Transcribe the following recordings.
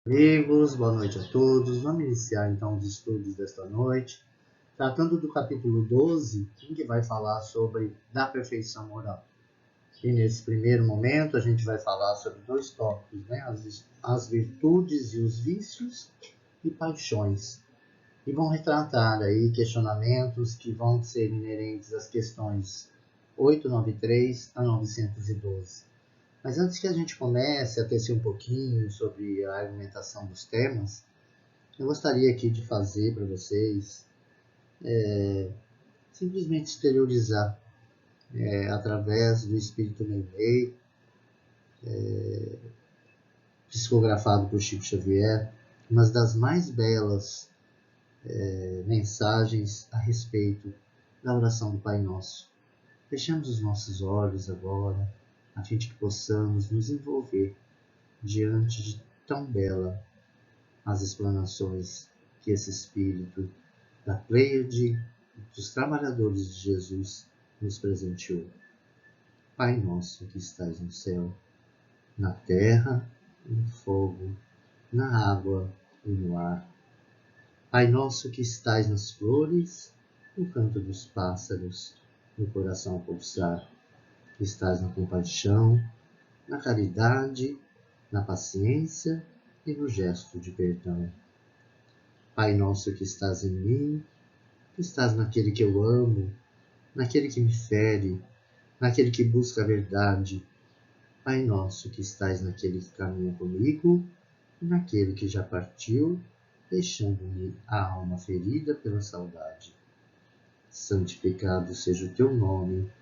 Amigos, boa noite a todos. Vamos iniciar então os estudos desta noite, tratando do capítulo 12, em que vai falar sobre da perfeição moral. E nesse primeiro momento a gente vai falar sobre dois tópicos, né? As virtudes e os vícios e paixões. E vão retratar aí questionamentos que vão ser inerentes às questões 893 a 912. Mas antes que a gente comece a tecer um pouquinho sobre a argumentação dos temas, eu gostaria aqui de fazer para vocês simplesmente exteriorizar, através do Espírito Meimei, psicografado por Chico Xavier, uma das mais belas mensagens a respeito da oração do Pai Nosso. Fechemos os nossos olhos agora, a fim de que possamos nos envolver diante de tão bela as explanações que esse Espírito da Pleiade dos trabalhadores de Jesus nos presenteou. Pai nosso que estais no céu, na terra, no fogo, na água e no ar. Pai nosso que estais nas flores, no canto dos pássaros, no coração a pulsar, que estás na compaixão, na caridade, na paciência e no gesto de perdão. Pai nosso que estás em mim, que estás naquele que eu amo, naquele que me fere, naquele que busca a verdade. Pai nosso que estás naquele que caminha comigo, e naquele que já partiu, deixando-me a alma ferida pela saudade. Santificado seja o teu nome,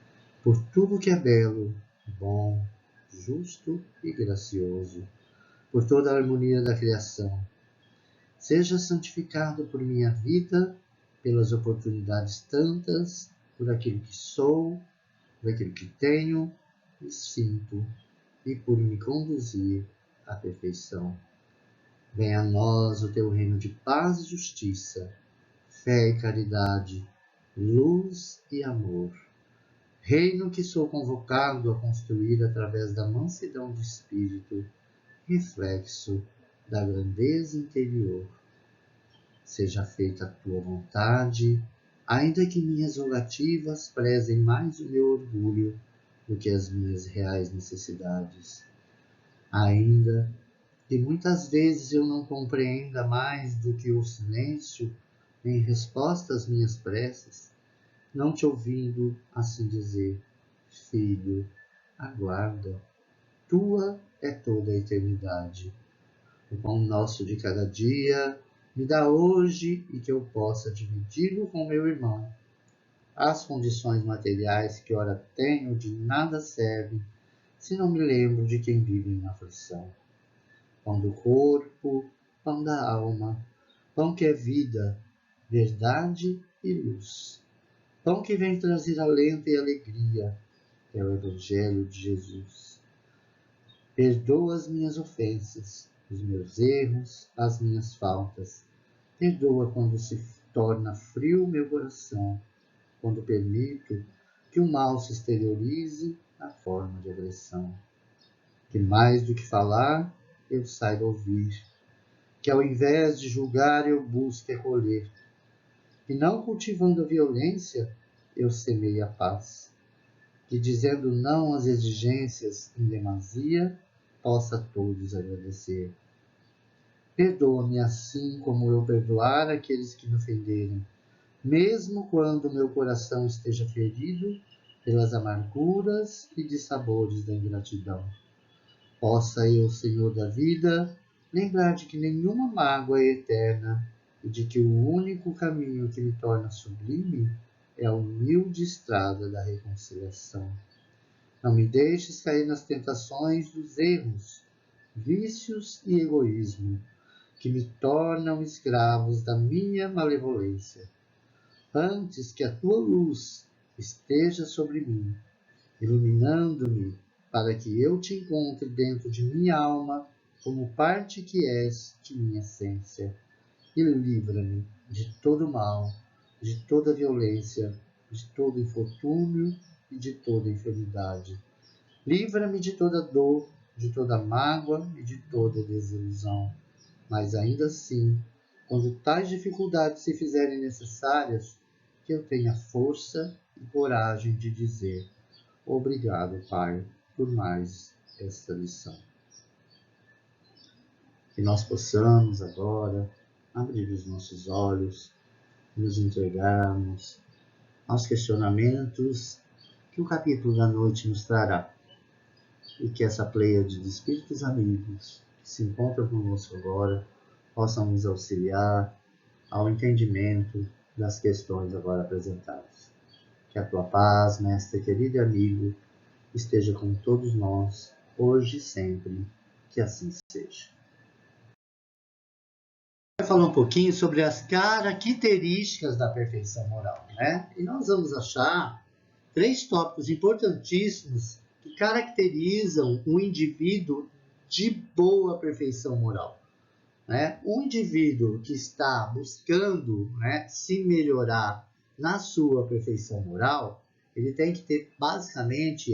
por tudo que é belo, bom, justo e gracioso, por toda a harmonia da criação. Seja santificado por minha vida, pelas oportunidades tantas, por aquilo que sou, por aquilo que tenho e sinto, e por me conduzir à perfeição. Venha a nós o teu reino de paz e justiça, fé e caridade, luz e amor. Reino que sou convocado a construir através da mansidão de espírito, reflexo da grandeza interior. Seja feita a tua vontade, ainda que minhas rogativas prezem mais o meu orgulho do que as minhas reais necessidades. Ainda que muitas vezes eu não compreenda mais do que o silêncio em resposta às minhas preces, não te ouvindo assim dizer: filho, aguarda, tua é toda a eternidade. O pão nosso de cada dia me dá hoje e que eu possa dividi-lo com meu irmão. As condições materiais que ora tenho de nada servem se não me lembro de quem vive em aflição. Pão do corpo, pão da alma, pão que é vida, verdade e luz. Pão que vem trazer alento e alegria, é o Evangelho de Jesus. Perdoa as minhas ofensas, os meus erros, as minhas faltas. Perdoa quando se torna frio meu coração, quando permito que o mal se exteriorize na forma de agressão. Que mais do que falar, eu saiba ouvir. Que ao invés de julgar, eu busque acolher. E não cultivando a violência, eu semeie a paz. Que dizendo não às exigências em demasia, possa todos agradecer. Perdoa-me assim como eu perdoar aqueles que me ofenderem, mesmo quando meu coração esteja ferido pelas amarguras e dissabores da ingratidão. Possa eu, Senhor da vida, lembrar de que nenhuma mágoa é eterna e de que o único caminho que me torna sublime é a humilde estrada da reconciliação. Não me deixes cair nas tentações dos erros, vícios e egoísmo, que me tornam escravos da minha malevolência. Antes que a tua luz esteja sobre mim, iluminando-me, para que eu te encontre dentro de minha alma como parte que és de minha essência. E livra-me de todo mal, de toda violência, de todo infortúnio e de toda enfermidade. Livra-me de toda dor, de toda mágoa e de toda desilusão. mas ainda assim, quando tais dificuldades se fizerem necessárias, que eu tenha força e coragem de dizer: obrigado, Pai, por mais esta lição. Que nós possamos agora abrir os nossos olhos, nos entregarmos aos questionamentos que o capítulo da noite nos trará. E que essa pleiade de espíritos amigos que se encontram conosco agora possam nos auxiliar ao entendimento das questões agora apresentadas. Que a tua paz, mestre querido e amigo, esteja com todos nós, hoje e sempre, que assim seja. Vai falar um pouquinho sobre as características da perfeição moral, né? E nós vamos achar 3 tópicos importantíssimos que caracterizam um indivíduo de boa perfeição moral, né? Um indivíduo que está buscando, né, se melhorar na sua perfeição moral, ele tem que ter basicamente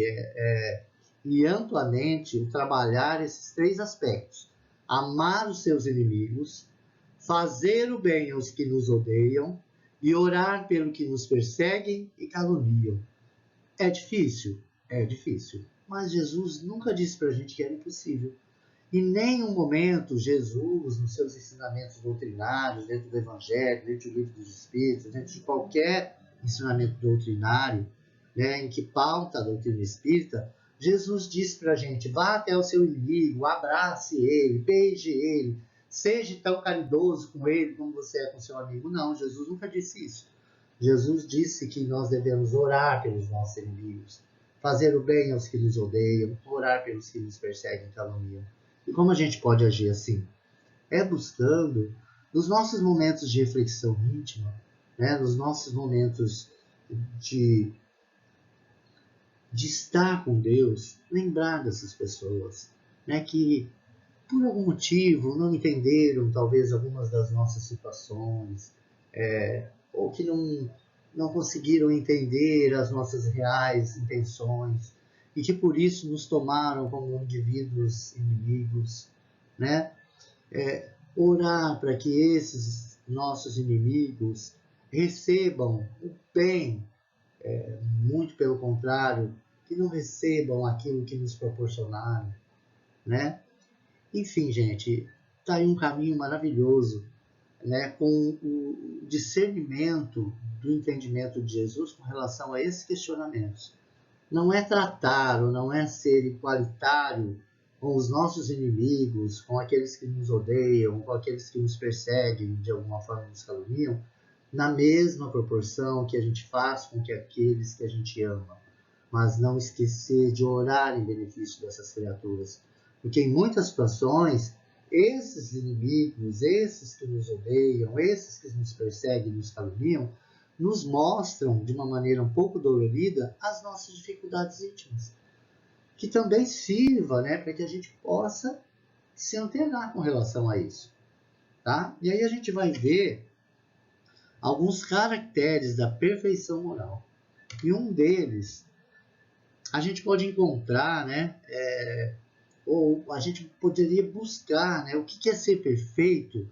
e amplamente o trabalhar esses 3 aspectos: amar os seus inimigos, fazer o bem aos que nos odeiam e orar pelo que nos perseguem e caluniam. É difícil? É difícil. Mas Jesus nunca disse para a gente que era impossível. Em nenhum momento Jesus, nos seus ensinamentos doutrinários, dentro do Evangelho, dentro do Livro dos Espíritos, dentro de qualquer ensinamento doutrinário, né, em que pauta a doutrina espírita, Jesus disse para a gente: vá até o seu inimigo, abrace ele, beije ele, seja tão caridoso com ele como você é com seu amigo. Não, Jesus nunca disse isso. Jesus disse que nós devemos orar pelos nossos inimigos, fazer o bem aos que nos odeiam, orar pelos que nos perseguem e caluniam. E como a gente pode agir assim? É buscando, nos nossos momentos de reflexão íntima, né, nos nossos momentos de estar com Deus, lembrar dessas pessoas, né, que por algum motivo não entenderam talvez algumas das nossas situações, ou que não conseguiram entender as nossas reais intenções e que por isso nos tomaram como indivíduos inimigos, né? Orar para que esses nossos inimigos recebam o bem, muito pelo contrário, que não recebam aquilo que nos proporcionaram, né? Enfim, gente, está aí um caminho maravilhoso, né, com o discernimento do entendimento de Jesus com relação a esses questionamentos. Não é tratar ou não é ser igualitário com os nossos inimigos, com aqueles que nos odeiam, com aqueles que nos perseguem, de alguma forma nos caluniam, na mesma proporção que a gente faz com que aqueles que a gente ama, mas não esquecer de orar em benefício dessas criaturas. Porque em muitas situações, esses inimigos, esses que nos odeiam, esses que nos perseguem e nos caluniam, nos mostram, de uma maneira um pouco dolorida, as nossas dificuldades íntimas. Que também sirva, né, para que a gente possa se antenar com relação a isso. Tá? E aí a gente vai ver alguns caracteres da perfeição moral. E um deles, a gente pode encontrar, né, ou a gente poderia buscar, né, o que é ser perfeito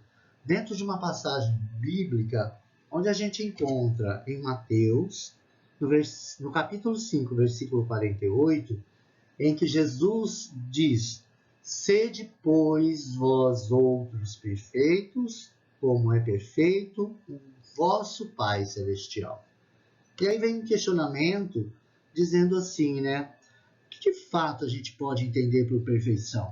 dentro de uma passagem bíblica onde a gente encontra em Mateus, no capítulo 5, versículo 48, em que Jesus diz: sede, pois, vós outros perfeitos, como é perfeito o vosso Pai Celestial. E aí vem um questionamento dizendo assim, né? O que de fato a gente pode entender por perfeição?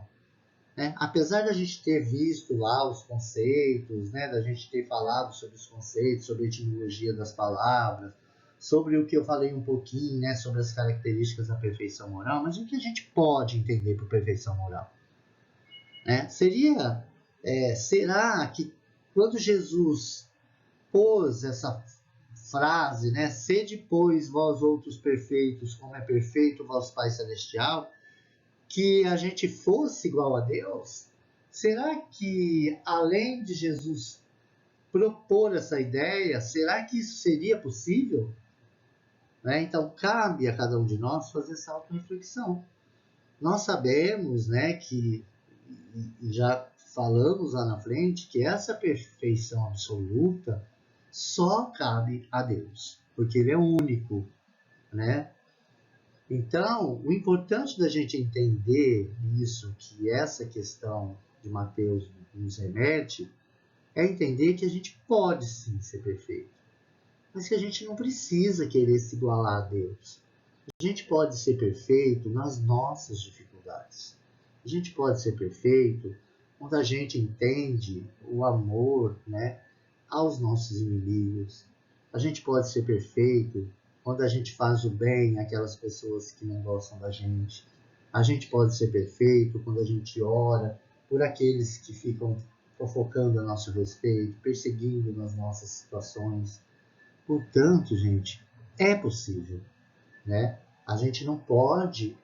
Né? Apesar da gente ter visto lá os conceitos, né? Da gente ter falado sobre os conceitos, sobre a etimologia das palavras, sobre o que eu falei um pouquinho, né? Sobre as características da perfeição moral, mas o que a gente pode entender por perfeição moral? Né? Será que quando Jesus pôs essa frase, né? Sede, pois, vós outros perfeitos, como é perfeito o vosso Pai Celestial, que a gente fosse igual a Deus? Será que, além de Jesus propor essa ideia, será que isso seria possível? Né? Então, cabe a cada um de nós fazer essa auto-reflexão. Nós sabemos, né, que já falamos lá na frente que essa perfeição absoluta só cabe a Deus, porque Ele é único, né? Então, o importante da gente entender isso, que essa questão de Mateus nos remete, é entender que a gente pode sim ser perfeito, mas que a gente não precisa querer se igualar a Deus. A gente pode ser perfeito nas nossas dificuldades. A gente pode ser perfeito quando a gente entende o amor, né, aos nossos inimigos. A gente pode ser perfeito quando a gente faz o bem àquelas pessoas que não gostam da gente. A gente pode ser perfeito quando a gente ora por aqueles que ficam fofocando a nosso respeito, perseguindo nas nossas situações. Portanto, gente, é possível, né? A gente não pode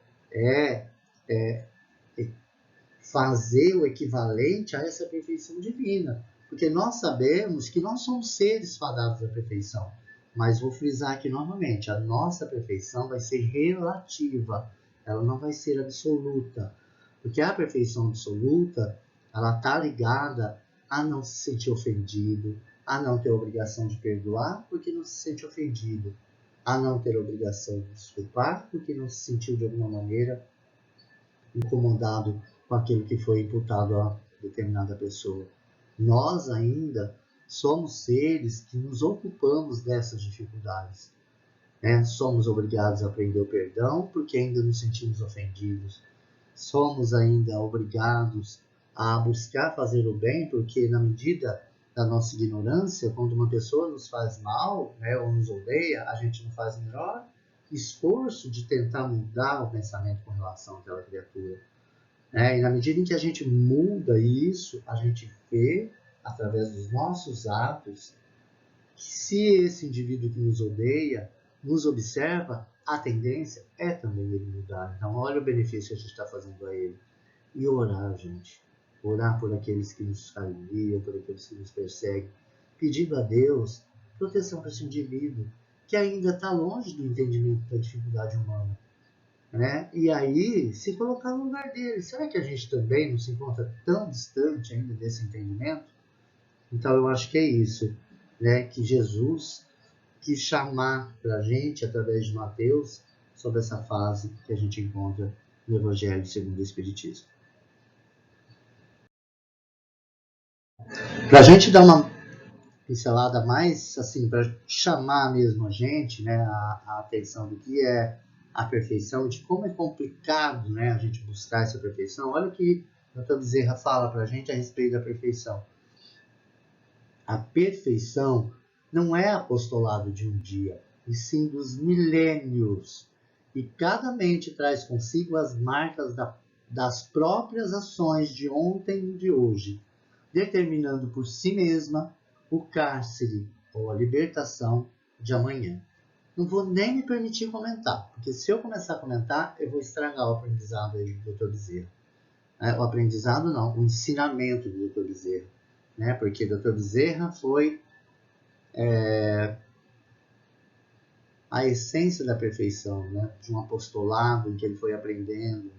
fazer o equivalente a essa perfeição divina, porque nós sabemos que não somos seres fadados à perfeição. Mas vou frisar aqui novamente, a nossa perfeição vai ser relativa, ela não vai ser absoluta, porque a perfeição absoluta, ela está ligada a não se sentir ofendido, a não ter a obrigação de perdoar porque não se sente ofendido, a não ter a obrigação de desculpar porque não se sentiu de alguma maneira incomodado com aquilo que foi imputado a determinada pessoa. Nós ainda somos seres que nos ocupamos dessas dificuldades, né? Somos obrigados a aprender o perdão porque ainda nos sentimos ofendidos. Somos ainda obrigados a buscar fazer o bem porque, na medida da nossa ignorância, quando uma pessoa nos faz mal, né, ou nos odeia, a gente não faz o menor esforço de tentar mudar o pensamento com relação àquela criatura. E na medida em que a gente muda isso, a gente vê, através dos nossos atos, que se esse indivíduo que nos odeia nos observa, a tendência é também ele mudar. Então, olha o benefício que a gente está fazendo a ele. E orar, gente. Orar por aqueles que nos caluniam, por aqueles que nos perseguem, pedindo a Deus proteção para esse indivíduo, que ainda está longe do entendimento da dificuldade humana. Né? E aí, se colocar no lugar dele, será que a gente também não se encontra tão distante ainda desse entendimento? Então, eu acho que é isso, né? Que Jesus quis chamar para a gente, através de Mateus, sobre essa fase que a gente encontra no Evangelho segundo o Espiritismo. Para a gente dar uma pincelada mais, assim, para chamar mesmo a gente, né, a atenção do que é a perfeição, de como é complicado, né, a gente buscar essa perfeição. Olha o que o Dr. Bezerra fala para a gente a respeito da perfeição. A perfeição não é apostolado de um dia, e sim dos milênios. E cada mente traz consigo as marcas das próprias ações de ontem e de hoje, determinando por si mesma o cárcere ou a libertação de amanhã. Não vou nem me permitir comentar, porque se eu começar a comentar, eu vou estragar o aprendizado aí do Dr. Bezerra. O aprendizado não, o ensinamento do Dr. Bezerra. Né? Porque Dr. Bezerra foi a essência da perfeição, né? De um apostolado em que ele foi aprendendo,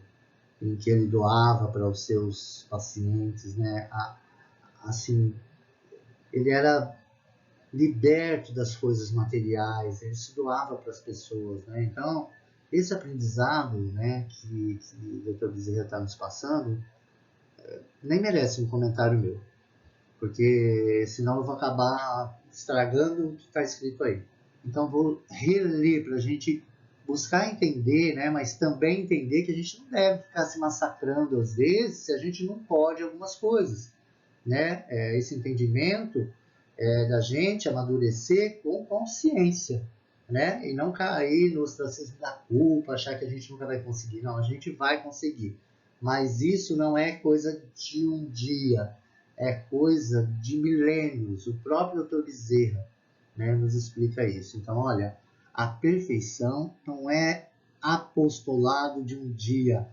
em que ele doava para os seus pacientes, né? Assim, ele era liberto das coisas materiais, ele se doava para as pessoas, né? Então, esse aprendizado, né, que o Dr. Bezerra está nos passando, nem merece um comentário meu, porque senão eu vou acabar estragando o que está escrito aí. Então, vou reler para a gente buscar entender, né, mas também entender que a gente não deve ficar se massacrando às vezes se a gente não pode algumas coisas, né? Esse entendimento da gente amadurecer com consciência, né? E não cair no ostracismo da culpa, achar que a gente nunca vai conseguir. Não, a gente vai conseguir. Mas isso não é coisa de um dia, é coisa de milênios. O próprio Dr. Bezerra, né, nos explica isso. Então, olha, a perfeição não é apostolado de um dia,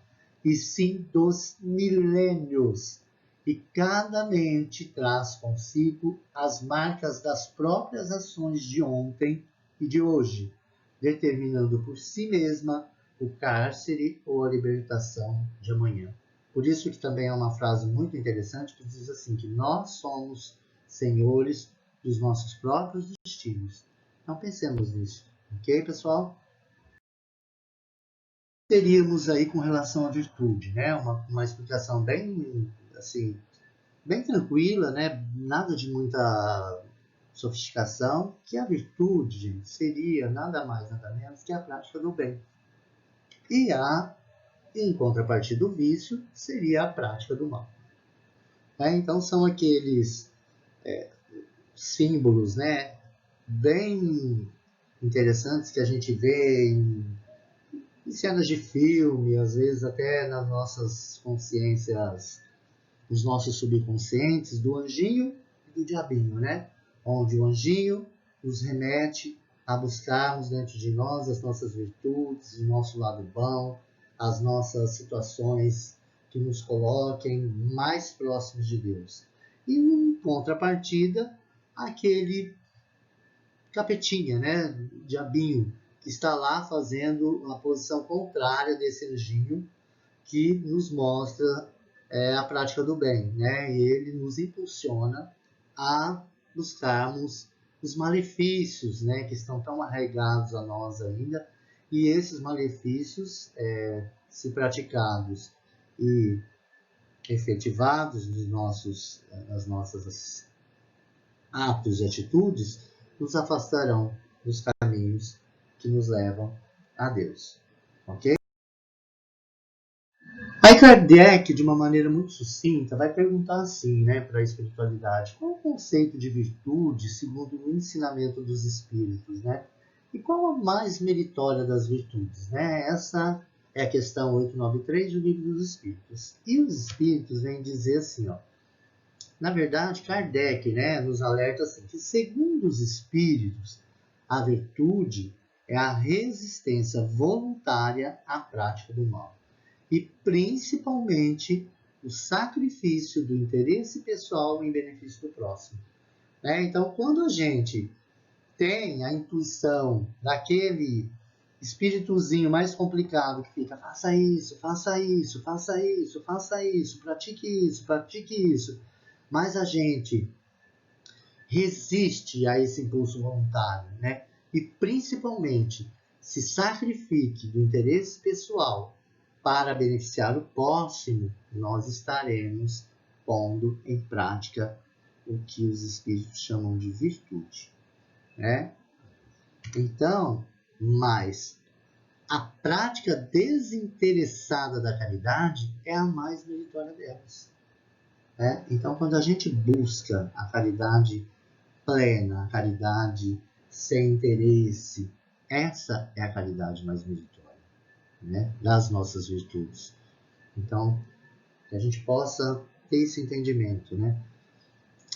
e sim dos milênios. E cada mente traz consigo as marcas das próprias ações de ontem e de hoje, determinando por si mesma o cárcere ou a libertação de amanhã. Por isso que também é uma frase muito interessante que diz assim, que nós somos senhores dos nossos próprios destinos. Então pensemos nisso, ok, pessoal? Teríamos aí com relação à virtude, né? Uma explicação bem, assim, bem tranquila, né? Nada de muita sofisticação, que a virtude, gente, seria nada mais, nada menos que a prática do bem. Em contrapartida, o vício seria a prática do mal. Então, são aqueles símbolos, né, bem interessantes que a gente vê em cenas de filme, às vezes até nas nossas consciências, nos nossos subconscientes, do anjinho e do diabinho, né? Onde o anjinho nos remete a buscarmos dentro de nós as nossas virtudes, o nosso lado bom, as nossas situações que nos coloquem mais próximos de Deus. E em contrapartida, aquele capetinha, né, diabinho, que está lá fazendo uma posição contrária desse anjinho que nos mostra a prática do bem, né? E ele nos impulsiona a buscarmos os malefícios, né, que estão tão arraigados a nós ainda, e esses malefícios, se praticados e efetivados nas nossas atos e atitudes, nos afastarão dos caminhos que nos levam a Deus, ok? Aí Kardec, de uma maneira muito sucinta, vai perguntar assim, né, para a espiritualidade, qual é o conceito de virtude segundo o ensinamento dos espíritos, né? E qual a mais meritória das virtudes, né? Essa é a questão 893 do Livro dos Espíritos. E os espíritos vêm dizer assim, ó, na verdade, Kardec, né, nos alerta assim, que segundo os espíritos, a virtude é a resistência voluntária à prática do mal. E principalmente o sacrifício do interesse pessoal em benefício do próximo. Então, quando a gente tem a intuição daquele espíritozinho mais complicado que fica, faça isso, faça isso, faça isso, faça isso, pratique isso, mas a gente resiste a esse impulso voluntário, né? E principalmente se sacrifique do interesse pessoal para beneficiar o próximo, nós estaremos pondo em prática o que os espíritos chamam de virtude, né? Então, mas a prática desinteressada da caridade é a mais meritória delas. Então, quando a gente busca a caridade plena, a caridade sem interesse, essa é a caridade mais meritória, né, das nossas virtudes. Então, que a gente possa ter esse entendimento, né?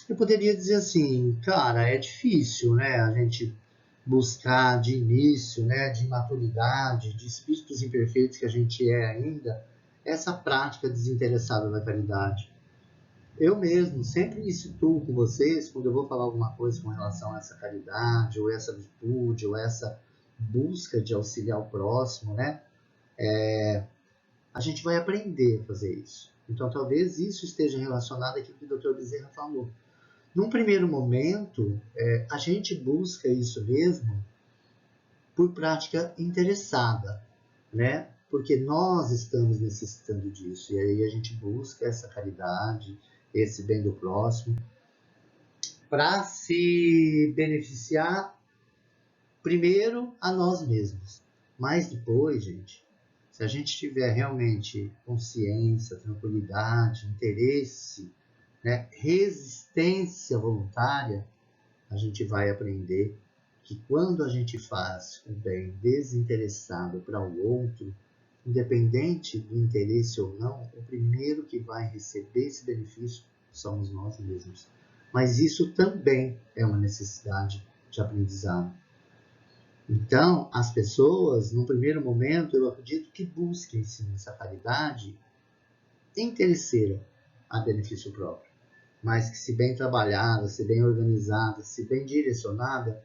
Eu poderia dizer assim, cara, é difícil, né, a gente buscar de início, né, de maturidade, de espíritos imperfeitos que a gente é ainda, essa prática desinteressada da caridade. Eu mesmo sempre me situo com vocês quando eu vou falar alguma coisa com relação a essa caridade, ou essa virtude, ou essa busca de auxiliar o próximo, né? A gente vai aprender a fazer isso. Então, talvez isso esteja relacionado àquilo que o Dr. Bezerra falou. Num primeiro momento, a gente busca isso mesmo por prática interessada, né? Porque nós estamos necessitando disso. E aí a gente busca essa caridade, esse bem do próximo, para se beneficiar primeiro a nós mesmos. Mas depois, gente, se a gente tiver realmente consciência, tranquilidade, interesse, né, resistência voluntária, a gente vai aprender que quando a gente faz o bem desinteressado para o outro, independente do interesse ou não, o primeiro que vai receber esse benefício somos nós mesmos. Mas isso também é uma necessidade de aprendizado. Então, as pessoas, no primeiro momento, eu acredito que busquem sim essa caridade interesseira a benefício próprio, mas que, se bem trabalhada, se bem organizada, se bem direcionada,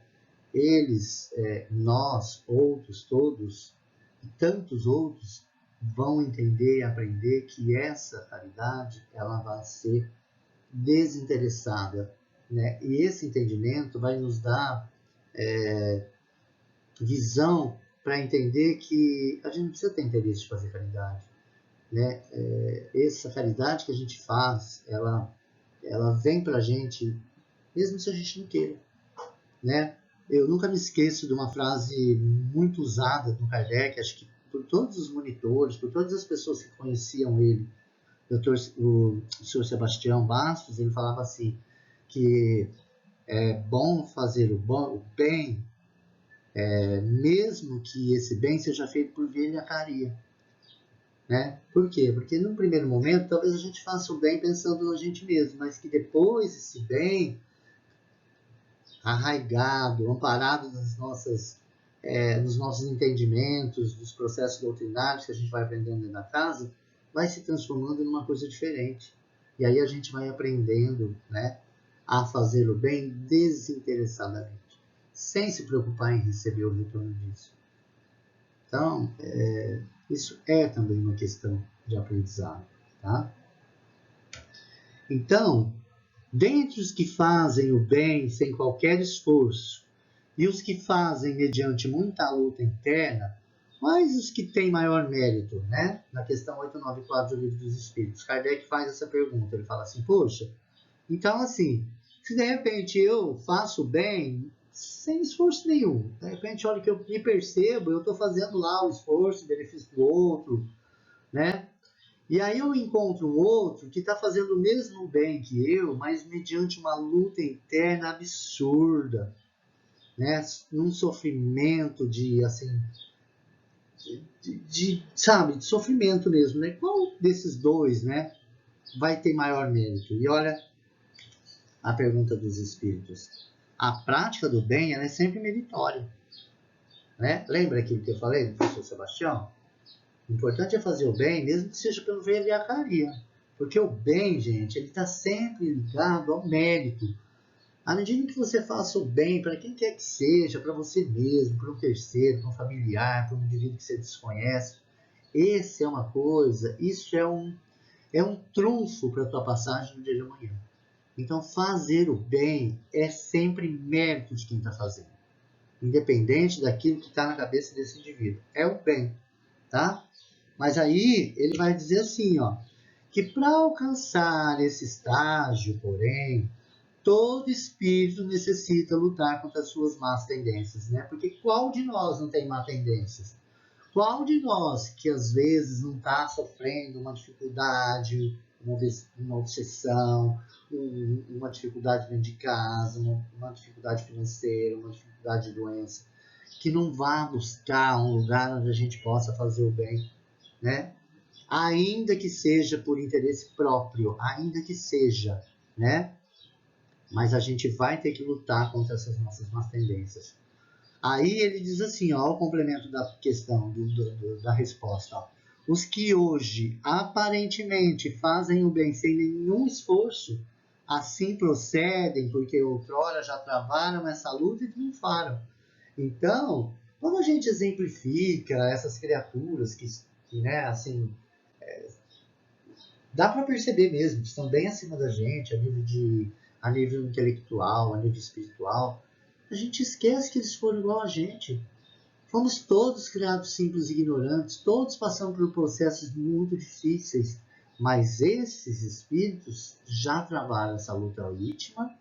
eles, nós, outros, todos, e tantos outros, vão entender e aprender que essa caridade ela vai ser desinteressada, né? E esse entendimento vai nos dar visão para entender que a gente não precisa ter interesse de fazer caridade, né? Essa caridade que a gente faz, ela vem para a gente mesmo se a gente não queira, né? Eu nunca me esqueço de uma frase muito usada do Kardec, acho que por todos os monitores, por todas as pessoas que conheciam ele, o Sr. Sebastião Bastos, ele falava assim, que é bom fazer o bem, mesmo que esse bem seja feito por velhacaria, né? Por quê? Porque num primeiro momento, talvez a gente faça o bem pensando na gente mesmo, mas que depois esse bem, arraigado, amparado nos nossos entendimentos, dos processos doutrinários que a gente vai aprendendo dentro da casa, vai se transformando numa coisa diferente. E aí a gente vai aprendendo, né, a fazer o bem desinteressadamente, sem se preocupar em receber o retorno disso. Então, isso é também uma questão de aprendizado, tá? Então, dentre os que fazem o bem sem qualquer esforço e os que fazem mediante muita luta interna, quais os que têm maior mérito, né? Na questão 894 do Livro dos Espíritos, Kardec faz essa pergunta, ele fala assim, poxa, então assim, se de repente eu faço bem sem esforço nenhum, de repente, olha que eu me percebo, eu estou fazendo lá o esforço, o benefício do outro, né? E aí eu encontro um outro que está fazendo o mesmo bem que eu, mas mediante uma luta interna absurda, né? Num sofrimento sabe, de sofrimento mesmo, né? Qual desses dois, né, vai ter maior mérito? E olha a pergunta dos espíritos. A prática do bem, ela é sempre meritória, né? Lembra aquilo que eu falei do professor Sebastião? O importante é fazer o bem, mesmo que seja pelo velhacaria. Porque o bem, gente, ele está sempre ligado ao mérito. À medida que você faça o bem para quem quer que seja, para você mesmo, para um terceiro, para um familiar, para um indivíduo que você desconhece, esse é uma coisa, isso é um trunfo para a tua passagem no dia de amanhã. Então, fazer o bem é sempre mérito de quem está fazendo, independente daquilo que está na cabeça desse indivíduo. É o bem, tá? Mas aí ele vai dizer assim, ó, que para alcançar esse estágio, porém, todo espírito necessita lutar contra as suas más tendências, né? Porque qual de nós não tem má tendências? Qual de nós que às vezes não está sofrendo uma dificuldade, uma obsessão, uma dificuldade dentro de casa, uma dificuldade financeira, uma dificuldade de doença, que não vá buscar um lugar onde a gente possa fazer o bem, né? Ainda que seja por interesse próprio, ainda que seja, né? Mas a gente vai ter que lutar contra essas nossas más tendências. Aí ele diz assim, ó, o complemento da questão, da resposta. Ó. Os que hoje aparentemente fazem o bem sem nenhum esforço, assim procedem porque outrora já travaram essa luta e triunfaram. Então, quando a gente exemplifica essas criaturas que né, assim, dá para perceber mesmo que estão bem acima da gente, a nível intelectual, a nível espiritual, a gente esquece que eles foram igual a gente. Fomos todos criados simples e ignorantes, todos passamos por processos muito difíceis, mas esses espíritos já travaram essa luta íntima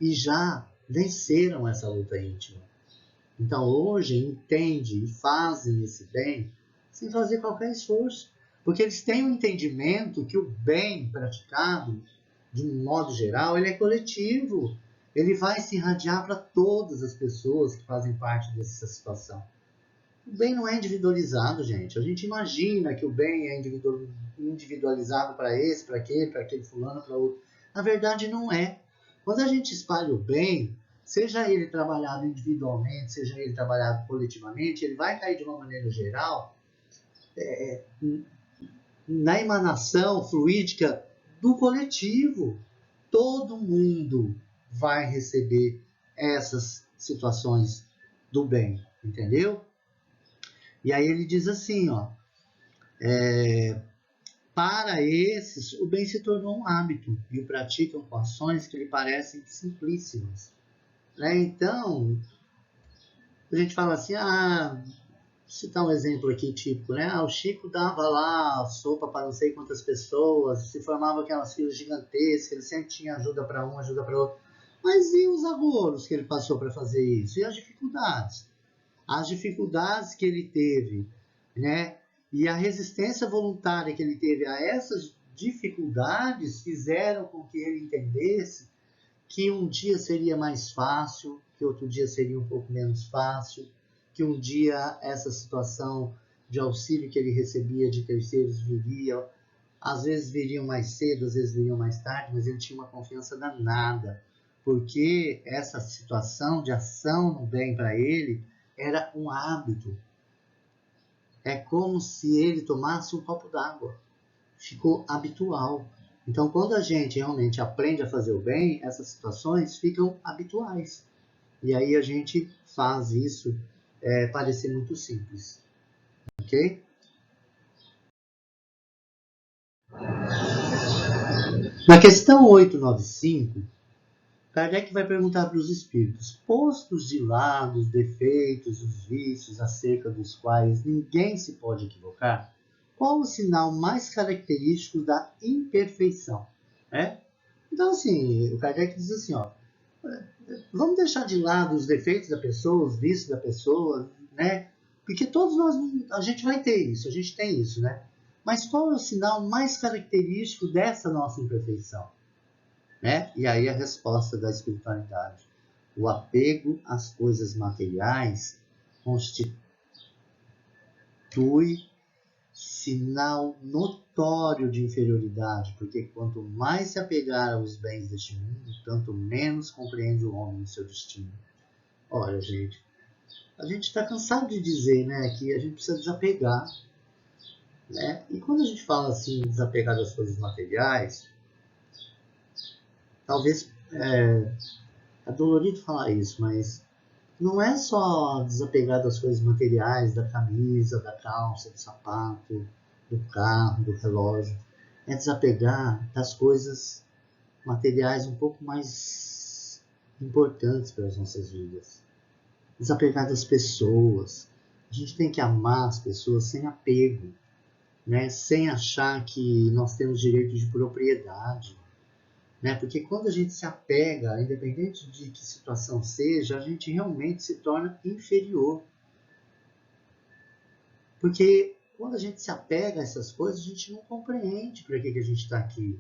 e já venceram essa luta íntima. Então hoje entendem e fazem esse bem sem fazer qualquer esforço, porque eles têm um entendimento que o bem praticado, de um modo geral, ele é coletivo. Ele vai se irradiar para todas as pessoas que fazem parte dessa situação. O bem não é individualizado, gente. A gente imagina que o bem é individualizado para esse, para aquele fulano, para outro. Na verdade, não é. Quando a gente espalha o bem, seja ele trabalhado individualmente, seja ele trabalhado coletivamente, ele vai cair de uma maneira geral na emanação fluídica do coletivo. Todo mundo vai receber essas situações do bem, entendeu? E aí ele diz assim, ó, Para esses, o bem se tornou um hábito e o praticam com ações que lhe parecem simplíssimas. Né? Então, a gente fala assim, citar um exemplo aqui típico, né? O Chico dava lá sopa para não sei quantas pessoas, se formavam aquelas filas gigantescas, ele sempre tinha ajuda para um, ajuda para outro. Mas e os agouros que ele passou para fazer isso? E as dificuldades? As dificuldades que ele teve, né? E a resistência voluntária que ele teve a essas dificuldades fizeram com que ele entendesse que um dia seria mais fácil, que outro dia seria um pouco menos fácil, que um dia essa situação de auxílio que ele recebia de terceiros viria, às vezes viriam mais cedo, às vezes viriam mais tarde, mas ele tinha uma confiança danada, porque essa situação de ação no bem para ele era um hábito. É como se ele tomasse um copo d'água. Ficou habitual. Então, quando a gente realmente aprende a fazer o bem, essas situações ficam habituais. E aí a gente faz isso parecer muito simples. Ok? Na questão 895, Kardec vai perguntar para os espíritos, postos de lado os defeitos, os vícios acerca dos quais ninguém se pode equivocar, qual o sinal mais característico da imperfeição? Então, assim, o Kardec diz assim, vamos deixar de lado os defeitos da pessoa, os vícios da pessoa, né? Porque todos nós, a gente vai ter isso, a gente tem isso, né? Mas qual é o sinal mais característico dessa nossa imperfeição? Né? E aí a resposta da espiritualidade. O apego às coisas materiais constitui sinal notório de inferioridade, porque quanto mais se apegar aos bens deste mundo, tanto menos compreende o homem o seu destino. Olha, gente, a gente está cansado de dizer, né, que a gente precisa desapegar, né? E quando a gente fala assim, desapegar das coisas materiais, talvez é dolorido falar isso, mas não é só desapegar das coisas materiais, da camisa, da calça, do sapato, do carro, do relógio. É desapegar das coisas materiais um pouco mais importantes para as nossas vidas. Desapegar das pessoas. A gente tem que amar as pessoas sem apego, né? Sem achar que nós temos direito de propriedade. Né? Porque quando a gente se apega, independente de que situação seja, a gente realmente se torna inferior. Porque quando a gente se apega a essas coisas, a gente não compreende para que a gente está aqui.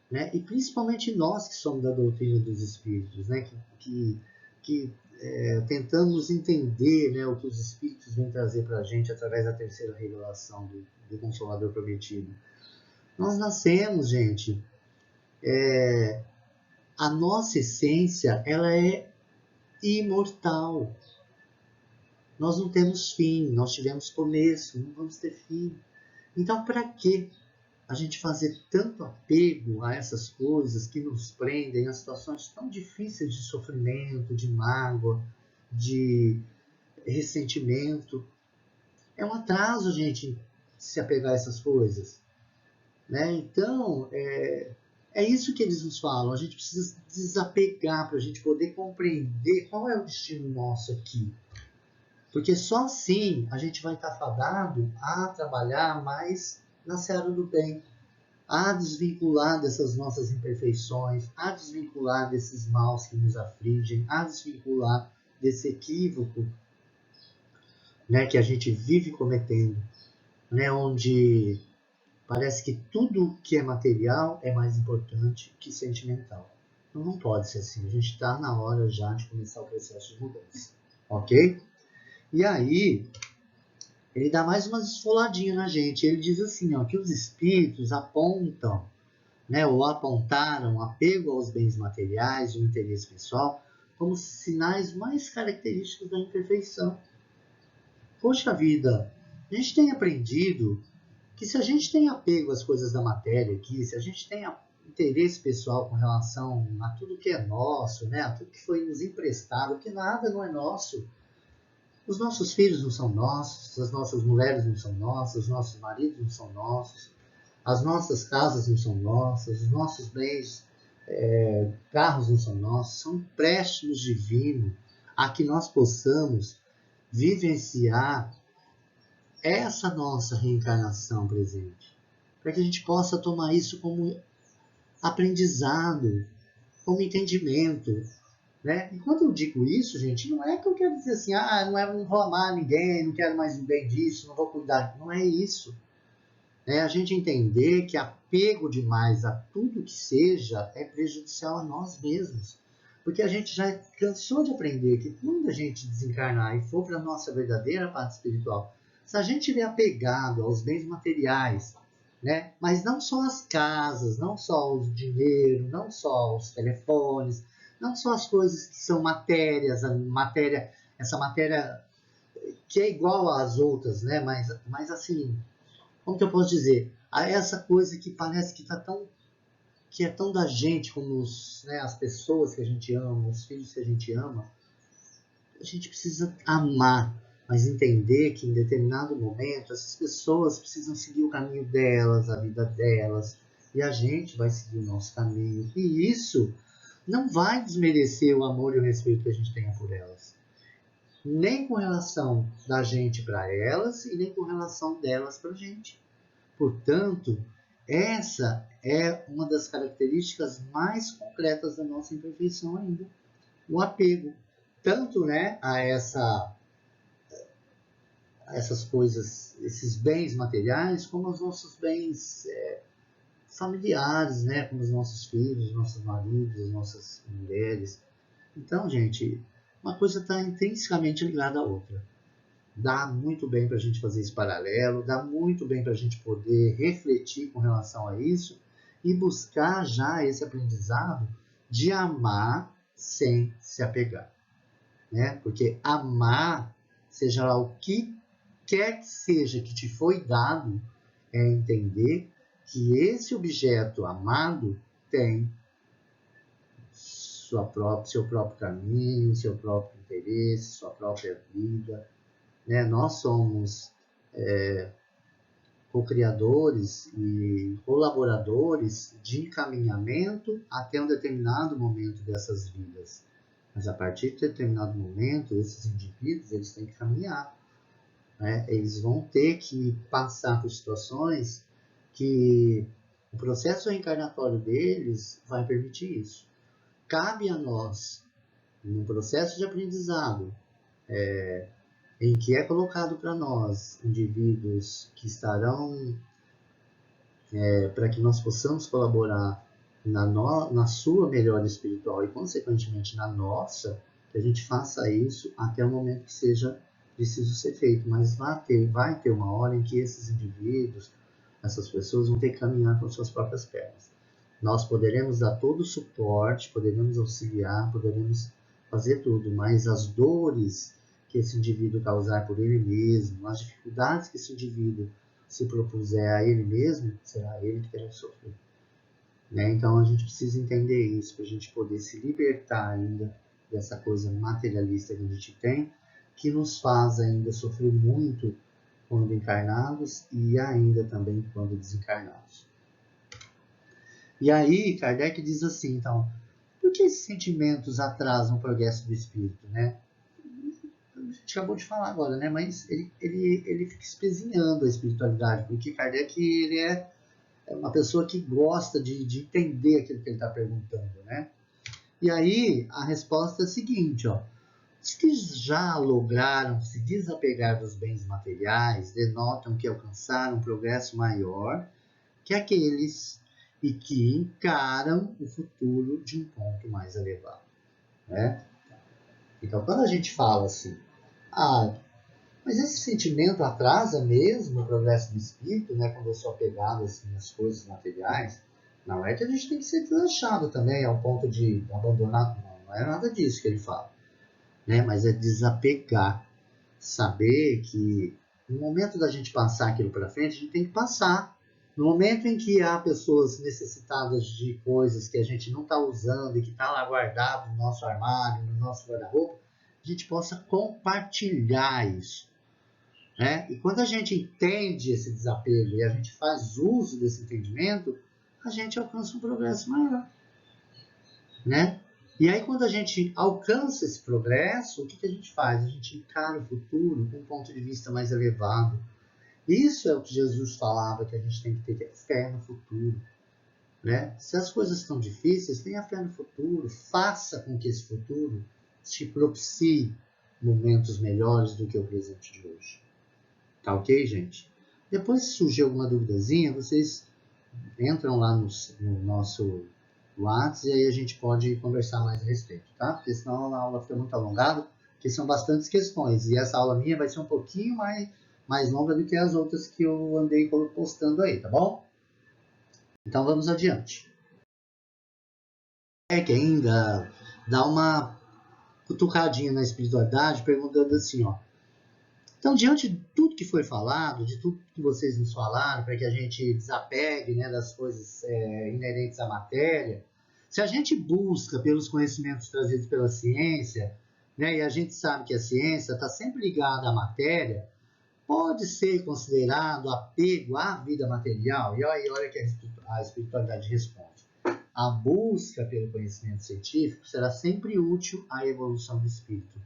Né? E principalmente nós que somos da doutrina dos espíritos, né? que tentamos entender, né, o que os espíritos vêm trazer para a gente através da terceira revelação do Consolador Prometido. Nós nascemos, gente, a nossa essência ela é imortal. Nós não temos fim, nós tivemos começo, não vamos ter fim. Então, para que a gente fazer tanto apego a essas coisas que nos prendem a situações tão difíceis de sofrimento, de mágoa, de ressentimento? É um atraso a gente se apegar a essas coisas. Né? Então, é isso que eles nos falam. A gente precisa desapegar para a gente poder compreender qual é o destino nosso aqui. Porque só assim a gente vai estar fadado a trabalhar mais na seara do bem, a desvincular dessas nossas imperfeições, a desvincular desses maus que nos afligem, a desvincular desse equívoco, né, que a gente vive cometendo, né, onde parece que tudo que é material é mais importante que sentimental. Então não pode ser assim. A gente está na hora já de começar o processo de mudança. Ok? E aí, ele dá mais umas esfoladinhas na gente. Ele diz assim, que os espíritos apontam, né, ou apontaram apego aos bens materiais e o interesse pessoal como sinais mais característicos da imperfeição. Poxa vida, a gente tem aprendido que se a gente tem apego às coisas da matéria aqui, se a gente tem interesse pessoal com relação a tudo que é nosso, né, a tudo que foi nos emprestado, que nada não é nosso. Os nossos filhos não são nossos, as nossas mulheres não são nossas, os nossos maridos não são nossos, as nossas casas não são nossas, os nossos bens, carros não são nossos, são empréstimos divinos a que nós possamos vivenciar essa nossa reencarnação presente, para que a gente possa tomar isso como aprendizado, como entendimento, né? E quando eu digo isso, gente, não é que eu quero dizer assim, não vou amar ninguém, não quero mais ninguém disso, não vou cuidar. Não é isso. É a gente entender que apego demais a tudo que seja é prejudicial a nós mesmos. Porque a gente já cansou de aprender que quando a gente desencarnar e for para a nossa verdadeira parte espiritual, se a gente estiver apegado aos bens materiais, né? Mas não só as casas, não só o dinheiro, não só os telefones, não só as coisas que são matérias, essa matéria que é igual às outras, né? Mas assim, como que eu posso dizer? Essa coisa que parece que é tão da gente, como as pessoas que a gente ama, os filhos que a gente ama, a gente precisa amar, mas entender que em determinado momento essas pessoas precisam seguir o caminho delas, a vida delas, e a gente vai seguir o nosso caminho. E isso não vai desmerecer o amor e o respeito que a gente tenha por elas. Nem com relação da gente para elas e nem com relação delas para a gente. Portanto, essa é uma das características mais concretas da nossa imperfeição ainda. O apego, tanto a essas coisas, esses bens materiais, como aos nossos bens familiares, como os nossos filhos, nossos maridos, nossas mulheres. Então, gente, uma coisa está intrinsecamente ligada à outra. Dá muito bem para a gente fazer esse paralelo, dá muito bem para a gente poder refletir com relação a isso e buscar já esse aprendizado de amar sem se apegar. Porque amar, seja lá o que quer que seja que te foi dado, é entender que esse objeto amado tem seu próprio caminho, seu próprio interesse, sua própria vida. Nós somos co-criadores e colaboradores de encaminhamento até um determinado momento dessas vidas. Mas a partir de determinado momento, esses indivíduos eles têm que caminhar. Eles vão ter que passar por situações que o processo reencarnatório deles vai permitir isso. Cabe a nós, num processo de aprendizado, em que é colocado para nós indivíduos que estarão para que nós possamos colaborar na sua melhora espiritual e, consequentemente, na nossa, que a gente faça isso até o momento que seja preciso ser feito. Mas vai ter uma hora em que esses indivíduos, essas pessoas vão ter que caminhar com suas próprias pernas. Nós poderemos dar todo o suporte, poderemos auxiliar, poderemos fazer tudo, mas as dores que esse indivíduo causar por ele mesmo, as dificuldades que esse indivíduo se propuser a ele mesmo, será ele que terá sofrer. Então a gente precisa entender isso, para a gente poder se libertar ainda dessa coisa materialista que a gente tem, que nos faz ainda sofrer muito quando encarnados e ainda também quando desencarnados. E aí Kardec diz assim, então, por que esses sentimentos atrasam o progresso do espírito, A gente acabou de falar agora, mas ele fica espezinhando a espiritualidade, porque Kardec ele é uma pessoa que gosta de entender aquilo que ele está perguntando, E aí a resposta é a seguinte, os que já lograram se desapegar dos bens materiais denotam que alcançaram um progresso maior que aqueles e que encaram o futuro de um ponto mais elevado, Então, quando a gente fala assim, mas esse sentimento atrasa mesmo o progresso do espírito, quando eu sou apegado assim, às coisas materiais, não é que a gente tem que ser desleixado também ao ponto de abandonar, não é nada disso que ele fala, mas é desapegar, saber que no momento da gente passar aquilo para frente, a gente tem que passar. No momento em que há pessoas necessitadas de coisas que a gente não está usando e que está lá guardado no nosso armário, no nosso guarda-roupa, a gente possa compartilhar isso. Né? E quando a gente entende esse desapego e a gente faz uso desse entendimento, a gente alcança um progresso maior. Né? E aí, quando a gente alcança esse progresso, o que a gente faz? A gente encara o futuro com um ponto de vista mais elevado. Isso é o que Jesus falava, que a gente tem que ter fé no futuro. Né? Se as coisas estão difíceis, tenha fé no futuro, faça com que esse futuro te propicie momentos melhores do que o presente de hoje. Tá ok, gente? Depois, se surgir alguma duvidazinha, vocês entram lá no nosso WhatsApp e aí a gente pode conversar mais a respeito, tá? Porque senão a aula fica muito alongada, porque são bastantes questões. E essa aula minha vai ser um pouquinho mais longa do que as outras que eu andei postando aí, tá bom? Então vamos adiante. Que ainda dá uma cutucadinha na espiritualidade, perguntando assim, ó. Então, diante de tudo que foi falado, de tudo que vocês nos falaram, para que a gente desapegue, né, das coisas inerentes à matéria, se a gente busca pelos conhecimentos trazidos pela ciência, né, e a gente sabe que a ciência está sempre ligada à matéria, pode ser considerado apego à vida material? E aí, olha que a espiritualidade responde. A busca pelo conhecimento científico será sempre útil à evolução do espírito.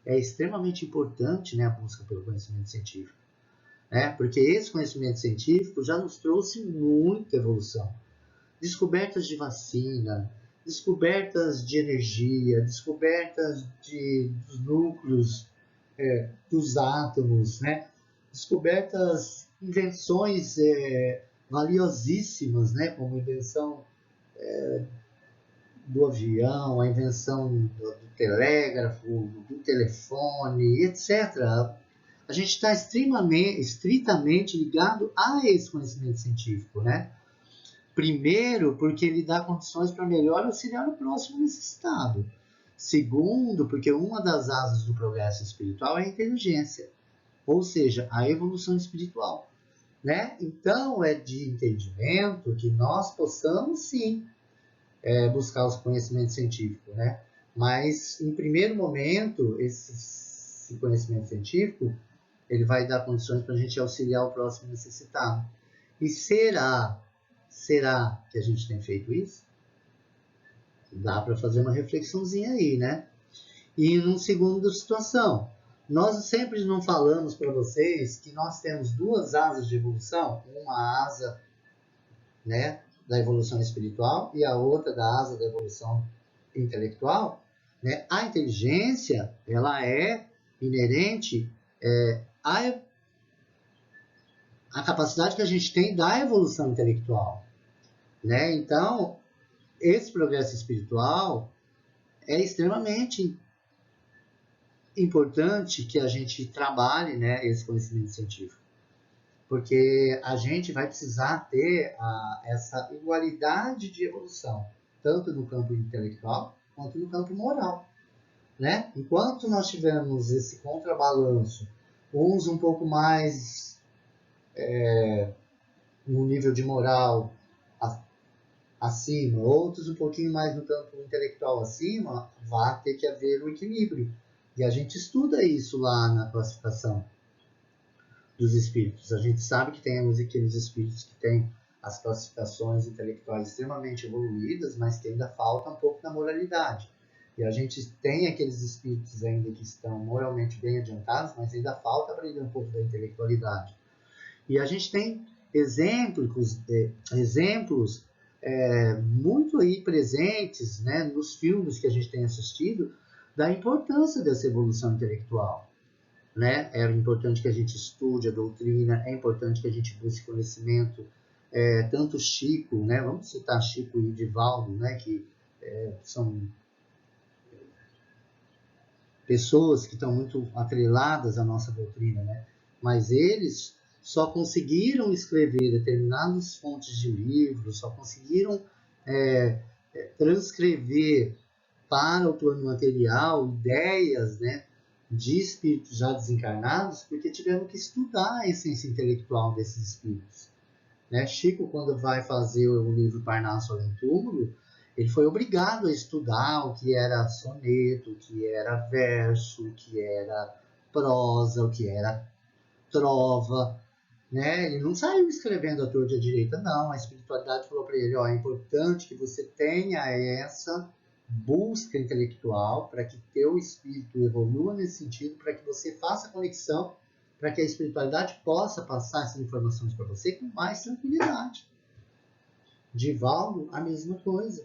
É extremamente importante, né, a busca pelo conhecimento científico, né, porque esse conhecimento científico já nos trouxe muita evolução. Descobertas de vacina, descobertas de energia, descobertas dos núcleos, dos átomos, né, descobertas, invenções valiosíssimas, né, como a invenção do avião, a invenção do telégrafo, do telefone, etc. A gente está estritamente ligado a esse conhecimento científico, né? Primeiro, porque ele dá condições para melhor auxiliar o próximo necessitado. Segundo, porque uma das asas do progresso espiritual é a inteligência, ou seja, a evolução espiritual. Né? Então, é de entendimento que nós possamos, sim, buscar os conhecimentos científicos, né? Mas, em primeiro momento, esse conhecimento científico, ele vai dar condições para a gente auxiliar o próximo necessitado. E será que a gente tem feito isso? Dá para fazer uma reflexãozinha aí, né? E numa segunda situação, nós sempre não falamos para vocês que nós temos duas asas de evolução, uma asa, né, da evolução espiritual e a outra da asa da evolução intelectual, né? A inteligência, ela é inerente à capacidade que a gente tem da evolução intelectual, né? Então, esse progresso espiritual é extremamente importante que a gente trabalhe, né, esse conhecimento científico, porque a gente vai precisar ter essa igualdade de evolução, tanto no campo intelectual quanto no campo moral, né? Enquanto nós tivermos esse contrabalanço, uns um pouco mais no nível de moral acima, outros um pouquinho mais no campo intelectual acima, vai ter que haver um equilíbrio. E a gente estuda isso lá na classificação dos espíritos. A gente sabe que temos aqueles espíritos que têm as classificações intelectuais extremamente evoluídas, mas que ainda falta um pouco da moralidade. E a gente tem aqueles espíritos ainda que estão moralmente bem adiantados, mas ainda falta aprender um pouco da intelectualidade. E a gente tem exemplos muito aí presentes, né, nos filmes que a gente tem assistido, da importância dessa evolução intelectual. Né? É importante que a gente estude a doutrina, é importante que a gente busque conhecimento. Tanto Chico, né? Vamos citar Chico e Divaldo, né? Que são pessoas que estão muito atreladas à nossa doutrina, né? Mas eles só conseguiram escrever determinadas fontes de livros, só conseguiram transcrever para o plano material ideias, né, de espíritos já desencarnados, porque tiveram que estudar a essência intelectual desses espíritos. Né? Chico, quando vai fazer o livro Parnaso Além Túmulo, Ele foi obrigado a estudar o que era soneto, o que era verso, o que era prosa, o que era trova, né? Ele não saiu escrevendo à torta e à direita, não. A espiritualidade falou para ele, ó, é importante que você tenha essa busca intelectual para que teu espírito evolua nesse sentido, para que você faça conexão, para que a espiritualidade possa passar essas informações para você com mais tranquilidade. Divaldo, a mesma coisa.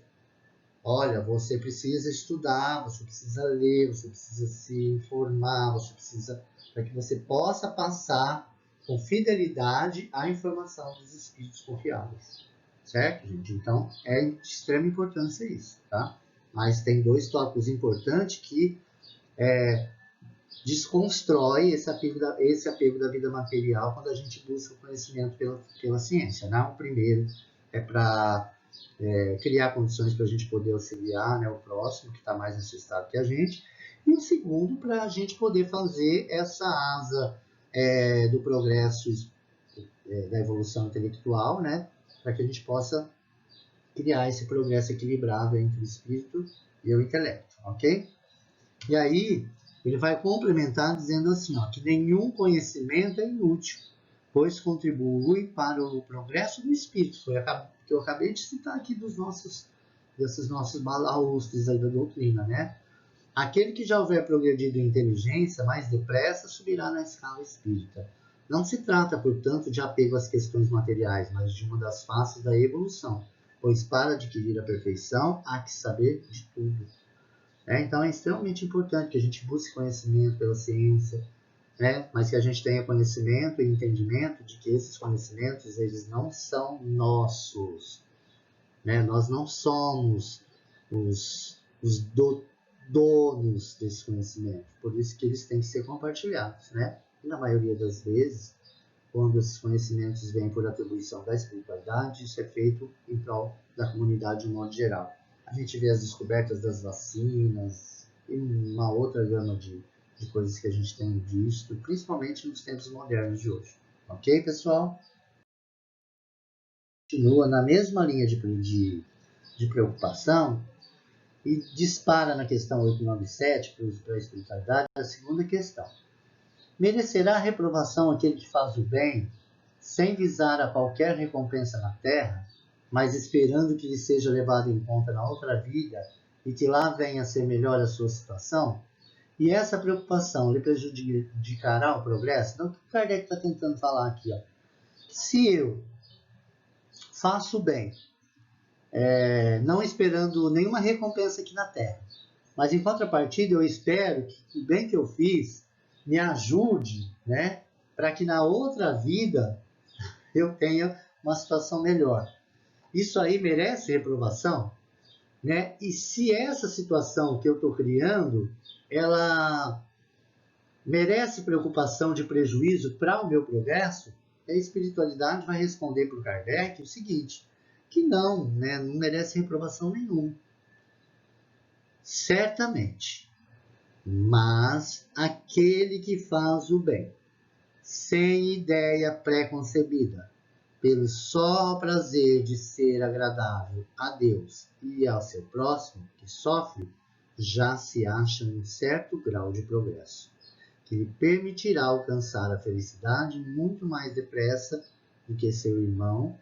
Olha, você precisa estudar, você precisa ler, você precisa se informar, você precisa, para que você possa passar com fidelidade a informação dos espíritos confiáveis. Certo, gente? Então, é de extrema importância isso, tá? Mas tem dois tópicos importantes que desconstrói esse apego da vida material quando a gente busca o conhecimento pela ciência, né? O primeiro é para criar condições para a gente poder auxiliar, né, o próximo que está mais necessitado que a gente, e o segundo para a gente poder fazer essa asa do progresso, da evolução intelectual, né, para que a gente possa criar esse progresso equilibrado entre o espírito e o intelecto, ok? E aí ele vai complementar dizendo assim, ó, que nenhum conhecimento é inútil, pois contribui para o progresso do espírito. Foi que eu acabei de citar aqui desses nossos balaústres aí da doutrina, né? Aquele que já houver progredido em inteligência, mais depressa subirá na escala espírita. Não se trata, portanto, de apego às questões materiais, mas de uma das faces da evolução, pois para adquirir a perfeição há que saber de tudo. Então é extremamente importante que a gente busque conhecimento pela ciência, né? Mas que a gente tenha conhecimento e entendimento de que esses conhecimentos eles não são nossos, né? Nós não somos os donos desse conhecimento, por isso que eles têm que ser compartilhados, né? E na maioria das vezes, quando esses conhecimentos vêm por atribuição da espiritualidade, isso é feito em prol da comunidade de um modo geral. A gente vê as descobertas das vacinas e uma outra gama de coisas que a gente tem visto, principalmente nos tempos modernos de hoje. Ok, pessoal? Continua na mesma linha de preocupação e dispara na questão 897, para a espiritualidade, a segunda questão. Merecerá reprovação aquele que faz o bem, sem visar a qualquer recompensa na terra, mas esperando que lhe seja levado em conta na outra vida e que lá venha a ser melhor a sua situação? E essa preocupação lhe prejudicará o progresso? Então, o que o Kardec está tentando falar aqui? Ó? Se eu faço o bem, não esperando nenhuma recompensa aqui na Terra, mas em contrapartida eu espero que o bem que eu fiz me ajude, né, para que na outra vida eu tenha uma situação melhor. Isso aí merece reprovação? Né? E se essa situação que eu estou criando, ela merece preocupação de prejuízo para o meu progresso? A espiritualidade vai responder para o Kardec o seguinte, que não, né? Não merece reprovação nenhuma. Certamente. Mas aquele que faz o bem, sem ideia pré-concebida, pelo só prazer de ser agradável a Deus e ao seu próximo que sofre, já se acha em certo grau de progresso, que lhe permitirá alcançar a felicidade muito mais depressa do que seu irmão,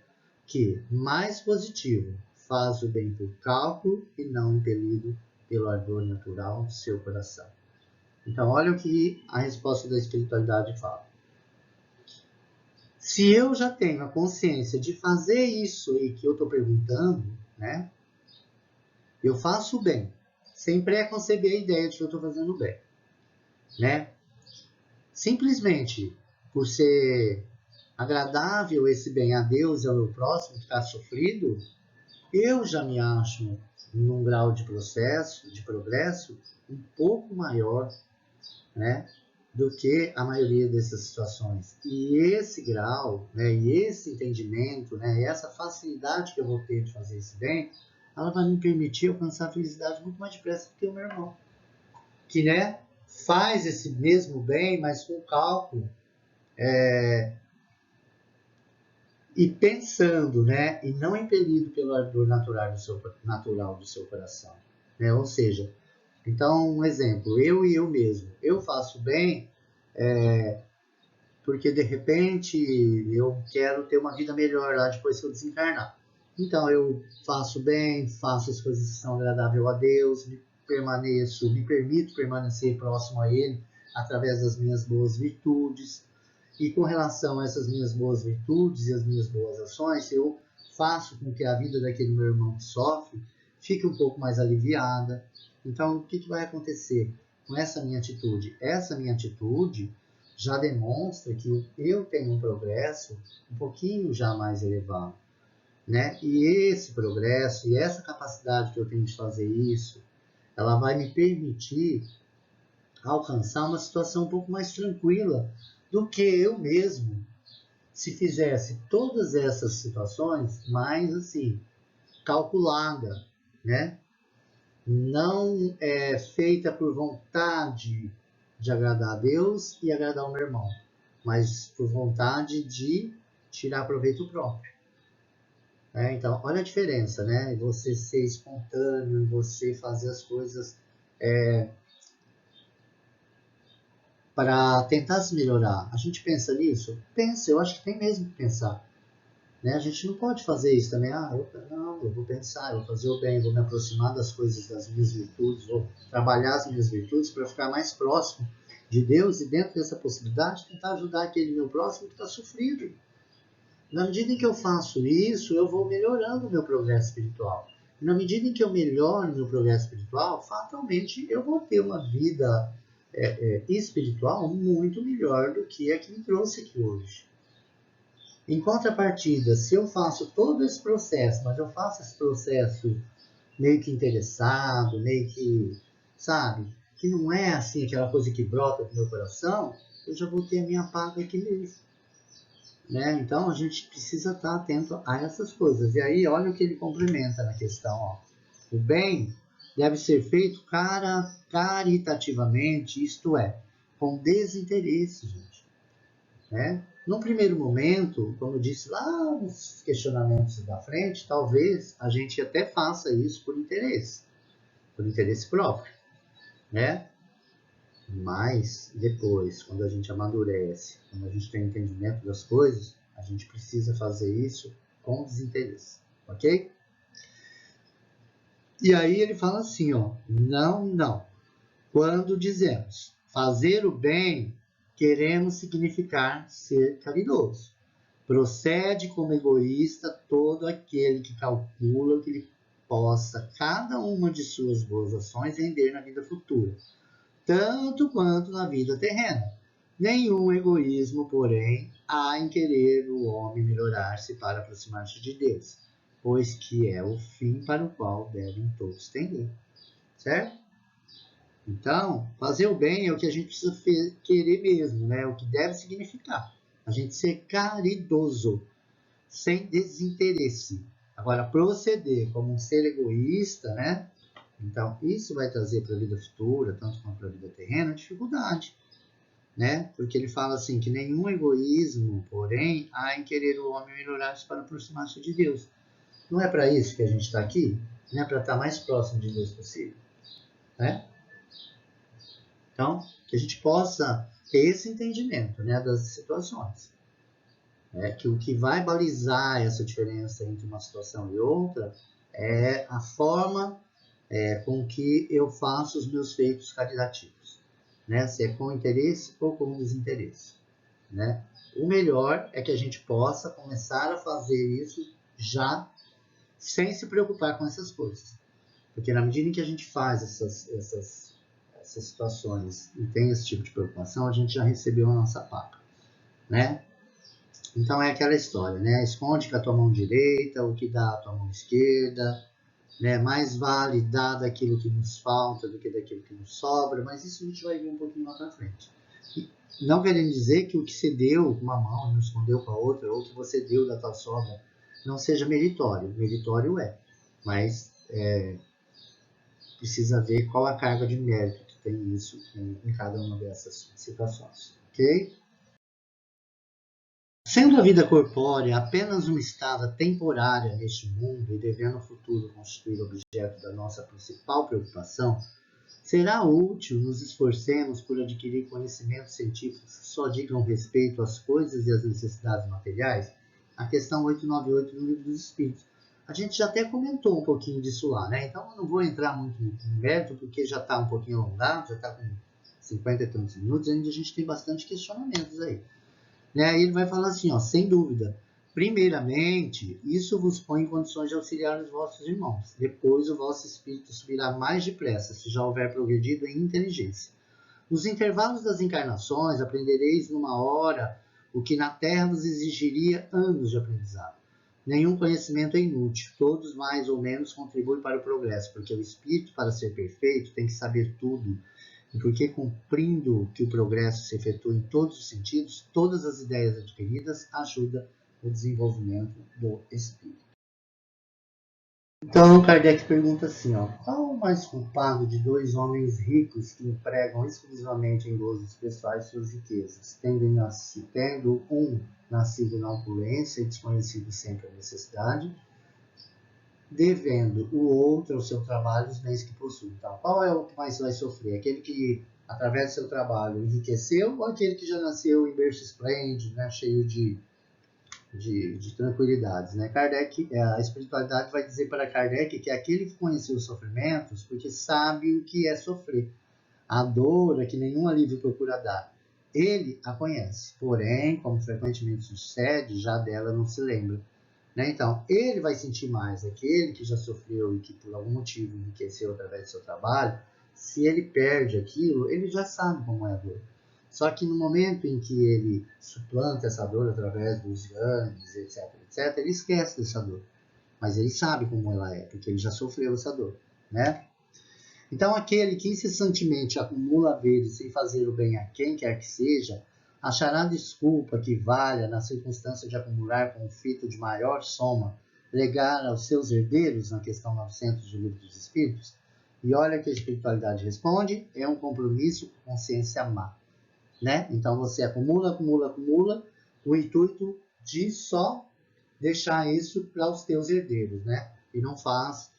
que, mais positivo, faz o bem por cálculo e não impelido pelo ardor natural do seu coração. Então, olha o que a resposta da espiritualidade fala. Se eu já tenho a consciência de fazer isso aí que eu estou perguntando, né? Eu faço o bem, sem pré-conceber a ideia de que eu estou fazendo o bem, né? Simplesmente por ser agradável esse bem a Deus e ao meu próximo que está sofrido, eu já me acho num grau de processo, de progresso, um pouco maior, né, do que a maioria dessas situações. E esse grau, né, e esse entendimento, né, e essa facilidade que eu vou ter de fazer esse bem, ela vai me permitir alcançar a felicidade muito mais depressa do que o meu irmão, que, né, faz esse mesmo bem, mas com cálculo, e pensando, né, e não impelido pelo ardor natural do seu coração, né? Ou seja, então um exemplo, eu e eu mesmo, eu faço bem porque de repente eu quero ter uma vida melhor lá depois que eu desencarnar. Então eu faço bem, faço as coisas que são agradáveis a Deus, me permito permanecer próximo a Ele através das minhas boas virtudes. E com relação a essas minhas boas virtudes e as minhas boas ações, eu faço com que a vida daquele meu irmão que sofre fique um pouco mais aliviada. Então, o que vai acontecer com essa minha atitude? Essa minha atitude já demonstra que eu tenho um progresso um pouquinho já mais elevado, né? E esse progresso e essa capacidade que eu tenho de fazer isso, ela vai me permitir alcançar uma situação um pouco mais tranquila do que eu mesmo se fizesse todas essas situações mais assim calculada, né? Não é feita por vontade de agradar a Deus e agradar o meu irmão, mas por vontade de tirar proveito próprio. Então, olha a diferença, né? Você ser espontâneo, você fazer as coisas para tentar se melhorar. A gente pensa nisso? Pensa, eu acho que tem mesmo que pensar. Né? A gente não pode fazer isso também. Eu vou pensar, eu vou fazer o bem, vou me aproximar das coisas, das minhas virtudes, vou trabalhar as minhas virtudes para ficar mais próximo de Deus e dentro dessa possibilidade tentar ajudar aquele meu próximo que está sofrido. Na medida em que eu faço isso, eu vou melhorando o meu progresso espiritual. E na medida em que eu melhoro o meu progresso espiritual, fatalmente eu vou ter uma vida espiritual muito melhor do que a que me trouxe aqui hoje. Em contrapartida, se eu faço todo esse processo, mas eu faço esse processo meio que interessado, meio que, sabe, que não é assim aquela coisa que brota do meu coração, eu já vou ter a minha paga aqui mesmo. Né? Então a gente precisa estar atento a essas coisas. E aí, olha o que ele complementa na questão. Ó. O bem deve ser feito caritativamente, isto é, com desinteresse, gente. Né? Num primeiro momento, como eu disse lá nos questionamentos da frente, talvez a gente até faça isso por interesse próprio, né? Mas depois, quando a gente amadurece, quando a gente tem entendimento das coisas, a gente precisa fazer isso com desinteresse, ok? E aí ele fala assim, ó, não. Quando dizemos fazer o bem, queremos significar ser caridoso. Procede como egoísta todo aquele que calcula o que lhe possa cada uma de suas boas ações render na vida futura, tanto quanto na vida terrena. Nenhum egoísmo, porém, há em querer o homem melhorar-se para aproximar-se de Deus, pois que é o fim para o qual devem todos tender. Certo? Então, fazer o bem é o que a gente precisa querer mesmo, né? O que deve significar. A gente ser caridoso, sem desinteresse. Agora, proceder como um ser egoísta, né? Então, isso vai trazer para a vida futura, tanto quanto para a vida terrena, dificuldade, né? Porque ele fala assim, que nenhum egoísmo, porém, há em querer o homem melhorar-se para aproximar-se de Deus. Não é para isso que a gente está aqui? Não é para estar mais próximo de Deus possível, né? Então, que a gente possa ter esse entendimento, né, das situações. Que o que vai balizar essa diferença entre uma situação e outra é a forma com que eu faço os meus feitos caritativos, né? Se é com interesse ou com desinteresse, né? O melhor é que a gente possa começar a fazer isso já sem se preocupar com essas coisas, porque na medida em que a gente faz essas situações e tem esse tipo de preocupação, a gente já recebeu a nossa paga, né? Então é aquela história, né? Esconde com a tua mão direita o que dá a tua mão esquerda, né? Mais vale dar daquilo que nos falta do que daquilo que nos sobra, mas isso a gente vai ver um pouquinho lá pra frente. E não querendo dizer que o que você deu com uma mão e não escondeu com a outra, ou que você deu da tua sobra, não seja meritório. Meritório mas precisa ver qual a carga de mérito que tem isso em cada uma dessas situações, ok? Sendo a vida corpórea apenas uma estada temporária neste mundo e devendo no futuro constituir objeto da nossa principal preocupação, será útil nos esforcemos por adquirir conhecimentos científicos que só digam respeito às coisas e às necessidades materiais? A questão 898 do Livro dos Espíritos. A gente já até comentou um pouquinho disso lá, né? Então eu não vou entrar muito no mérito, porque já está um pouquinho alongado, já está com 50 e tantos minutos, ainda a gente tem bastante questionamentos aí. Né? Aí ele vai falar assim, ó, sem dúvida, primeiramente, isso vos põe em condições de auxiliar os vossos irmãos. Depois o vosso espírito subirá mais depressa, se já houver progredido em inteligência. Nos intervalos das encarnações, aprendereis numa hora o que na Terra vos exigiria anos de aprendizado. Nenhum conhecimento é inútil, todos mais ou menos contribuem para o progresso, porque o espírito, para ser perfeito, tem que saber tudo, e porque, cumprindo que o progresso se efetua em todos os sentidos, todas as ideias adquiridas ajudam o desenvolvimento do espírito. Então, Kardec pergunta assim, ó, qual o mais culpado de dois homens ricos que empregam exclusivamente em gozos pessoais suas riquezas, tendo um nascido na opulência e desconhecido sempre a necessidade, devendo o outro ao seu trabalho os bens que possui. Então, qual é o que mais vai sofrer? Aquele que, através do seu trabalho, enriqueceu ou aquele que já nasceu em berço esplêndido, né, cheio de tranquilidades? Né? Kardec, a espiritualidade vai dizer para Kardec que é aquele que conheceu os sofrimentos porque sabe o que é sofrer. A dor é que nenhum alívio procura dar. Ele a conhece, porém, como frequentemente sucede, já dela não se lembra. Né? Então, ele vai sentir mais aquele que já sofreu e que por algum motivo enriqueceu através do seu trabalho. Se ele perde aquilo, ele já sabe como é a dor. Só que no momento em que ele suplanta essa dor através dos ganhos, etc., ele esquece dessa dor. Mas ele sabe como ela é, porque ele já sofreu essa dor. Né? Então, aquele que incessantemente acumula haveres sem fazer o bem a quem quer que seja, achará desculpa que valha, na circunstância de acumular conflito de maior soma, legar aos seus herdeiros, na questão 900 do Livro dos Espíritos? E olha que a espiritualidade responde, é um compromisso com consciência má. Né? Então você acumula, o intuito de só deixar isso para os teus herdeiros, né? E não faz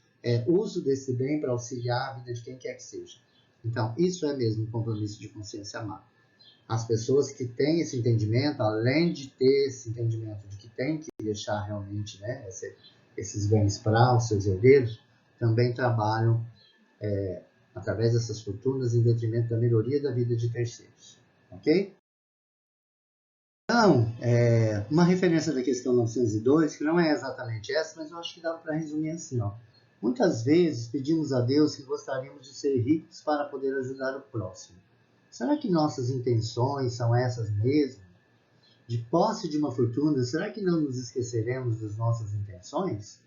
uso desse bem para auxiliar a vida de quem quer que seja. Então, isso é mesmo um compromisso de consciência má. As pessoas que têm esse entendimento, além de ter esse entendimento de que tem que deixar realmente, né, esses bens para os seus herdeiros, também trabalham através dessas fortunas em detrimento da melhoria da vida de terceiros. Ok? Então, uma referência da questão 902, que não é exatamente essa, mas eu acho que dá para resumir assim, ó. Muitas vezes pedimos a Deus que gostaríamos de ser ricos para poder ajudar o próximo. Será que nossas intenções são essas mesmo? De posse de uma fortuna, será que não nos esqueceremos das nossas intenções?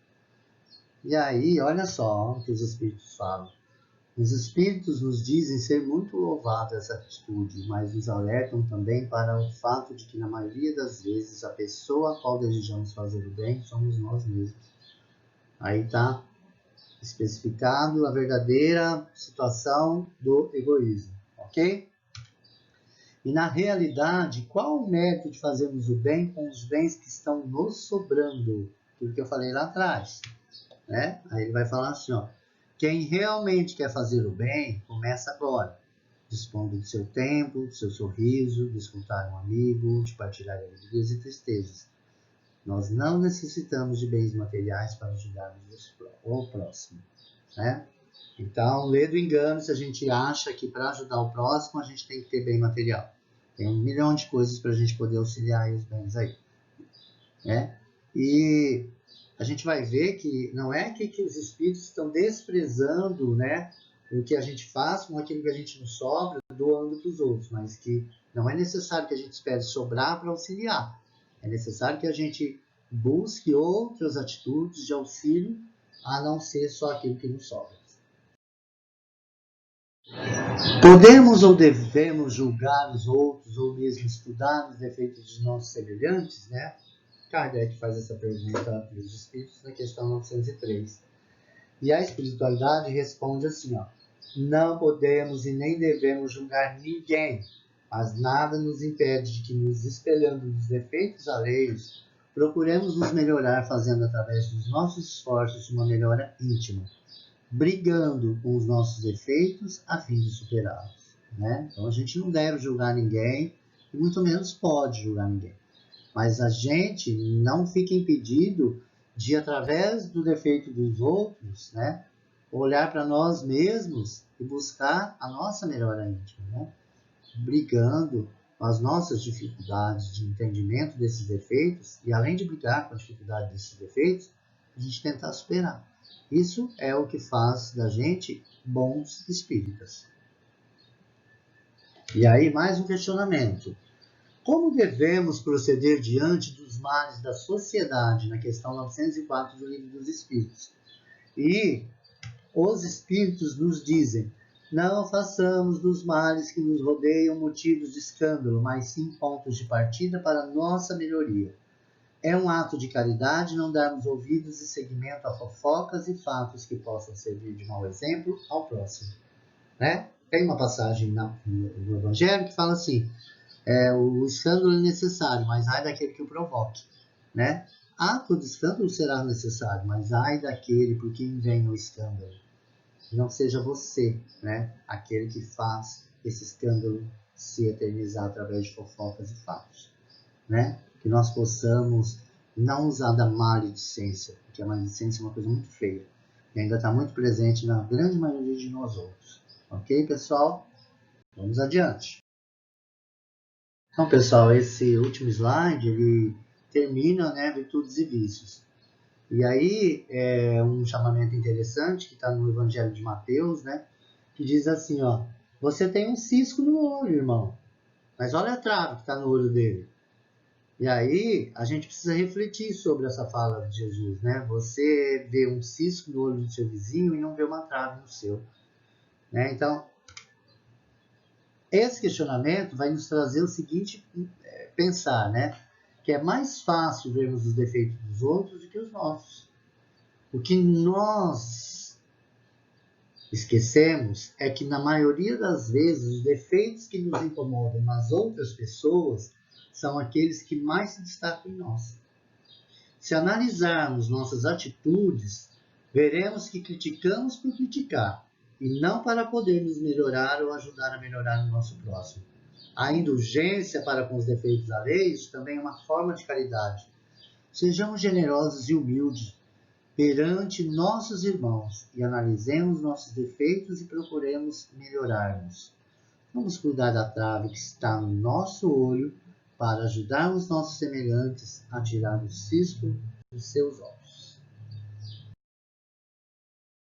E aí, olha só o que os Espíritos falam. Os Espíritos nos dizem ser muito louvada essa atitude, mas nos alertam também para o fato de que, na maioria das vezes, a pessoa a qual desejamos fazer o bem somos nós mesmos. Aí está especificado a verdadeira situação do egoísmo, ok? E, na realidade, qual o mérito de fazermos o bem com os bens que estão nos sobrando? Aquilo que eu falei lá atrás. Né? Aí ele vai falar assim, ó. Quem realmente quer fazer o bem, começa agora, dispondo do seu tempo, do seu sorriso, de escutar um amigo, de partilhar alegrias e tristezas. Nós não necessitamos de bens materiais para ajudarmos o próximo. Né? Então, lê do engano se a gente acha que para ajudar o próximo a gente tem que ter bem material. Tem 1 milhão de coisas para a gente poder auxiliar os bens aí. Né? E a gente vai ver que não é que os espíritos estão desprezando, né, o que a gente faz com aquilo que a gente não sobra, doando para os outros, mas que não é necessário que a gente espere sobrar para auxiliar. É necessário que a gente busque outras atitudes de auxílio, a não ser só aquilo que nos sobra. Podemos ou devemos julgar os outros ou mesmo estudar os defeitos de nossos semelhantes, né? Kardec faz essa pergunta dos espíritos na questão 903. E a espiritualidade responde assim, ó, não podemos e nem devemos julgar ninguém, Mas nada nos impede de que, nos espelhando nos defeitos alheios, procuremos nos melhorar fazendo através dos nossos esforços uma melhora íntima, brigando com os nossos defeitos a fim de superá-los, né? Então a gente não deve julgar ninguém, e muito menos pode julgar ninguém. Mas a gente não fica impedido de, através do defeito dos outros, né, olhar para nós mesmos e buscar a nossa melhora íntima, né? Brigando com as nossas dificuldades de entendimento desses defeitos, e além de brigar com a dificuldade desses defeitos, a gente tentar superar. Isso é o que faz da gente bons espíritas. E aí, mais um questionamento. Como devemos proceder diante dos males da sociedade, na questão 904 do Livro dos Espíritos? E os Espíritos nos dizem: não façamos dos males que nos rodeiam motivos de escândalo, mas sim pontos de partida para nossa melhoria. É um ato de caridade não darmos ouvidos e seguimento a fofocas e fatos que possam servir de mau exemplo ao próximo, né? Tem uma passagem no Evangelho que fala assim: o escândalo é necessário, mas ai daquele que o provoque, né? Todo escândalo será necessário, mas ai daquele por quem vem o escândalo. Não seja você, né, aquele que faz esse escândalo se eternizar através de fofocas e fatos, né? Que nós possamos não usar da maledicência, porque a maledicência é uma coisa muito feia e ainda está muito presente na grande maioria de nós outros. Ok, pessoal? Vamos adiante. Então, pessoal, esse último slide, ele termina, né, virtudes e vícios. E aí, é um chamamento interessante, que está no Evangelho de Mateus, né, que diz assim, ó: você tem um cisco no olho, irmão, mas olha a trave que está no olho dele. E aí, a gente precisa refletir sobre essa fala de Jesus, né? Você vê um cisco no olho do seu vizinho e não vê uma trave no seu, né? Então, esse questionamento vai nos trazer o seguinte pensar, né? Que é mais fácil vermos os defeitos dos outros do que os nossos. O que nós esquecemos é que, na maioria das vezes, os defeitos que nos incomodam nas outras pessoas são aqueles que mais se destacam em nós. Se analisarmos nossas atitudes, veremos que criticamos por criticar, e não para poder nos melhorar ou ajudar a melhorar o nosso próximo. A indulgência para com os defeitos alheios também é uma forma de caridade. Sejamos generosos e humildes perante nossos irmãos e analisemos nossos defeitos e procuremos melhorarmos. Vamos cuidar da trave que está no nosso olho para ajudarmos nossos semelhantes a tirar o cisco dos seus olhos.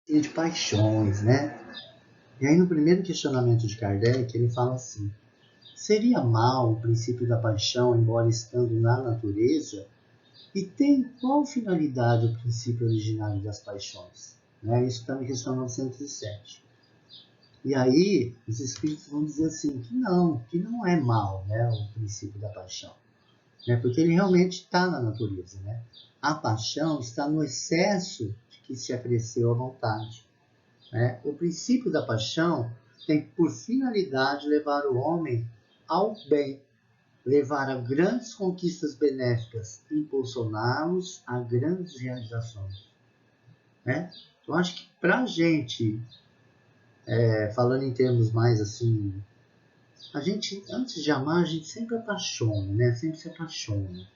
E de paixões, né? E aí, no primeiro questionamento de Kardec, ele fala assim: seria mal o princípio da paixão, embora estando na natureza? E tem qual finalidade o princípio originário das paixões? Né? Isso está na questão 907. E aí, os espíritos vão dizer assim, que não é mal, né, o princípio da paixão. Né? Porque ele realmente está na natureza. Né? A paixão está no excesso de que se acresceu à vontade. Né? O princípio da paixão tem por finalidade levar o homem ao bem, levar a grandes conquistas benéficas, impulsioná-los a grandes realizações. Né? Então, acho que para a gente, falando em termos mais assim, a gente, antes de amar, a gente sempre apaixona, né? Sempre se apaixona.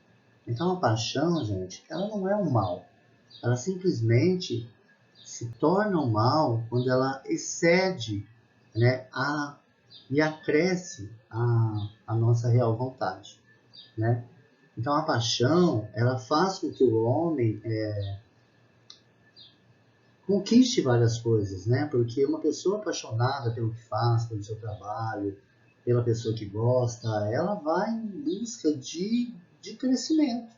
Então, a paixão, gente, ela não é um mal. Ela simplesmente se torna um mal quando ela excede, né, e acresce a nossa real vontade. Né? Então, a paixão, ela faz com que o homem conquiste várias coisas, né? Porque uma pessoa apaixonada pelo que faz, pelo seu trabalho, pela pessoa que gosta, ela vai em busca de crescimento,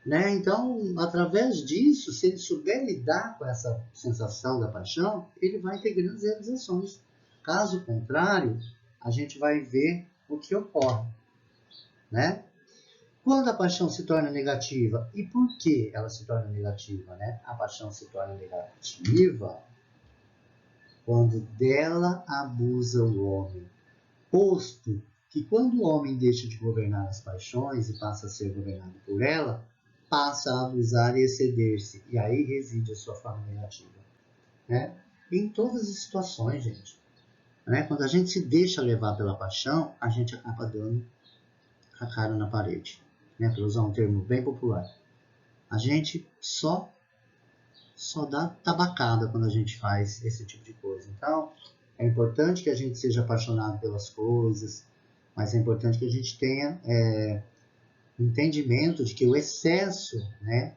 né? Então, através disso, se ele souber lidar com essa sensação da paixão, ele vai ter grandes realizações. Caso contrário, a gente vai ver o que ocorre, né? Quando a paixão se torna negativa, e por que ela se torna negativa? Né? A paixão se torna negativa quando dela abusa o homem, posto que quando o homem deixa de governar as paixões e passa a ser governado por ela, passa a abusar e exceder-se, e aí reside a sua forma negativa. Né? Em todas as situações, gente. Né? Quando a gente se deixa levar pela paixão, a gente acaba dando a cara na parede. Né? Para usar um termo bem popular. A gente só dá tabacada quando a gente faz esse tipo de coisa. Então, é importante que a gente seja apaixonado pelas coisas, mas é importante que a gente tenha entendimento de que o excesso, né,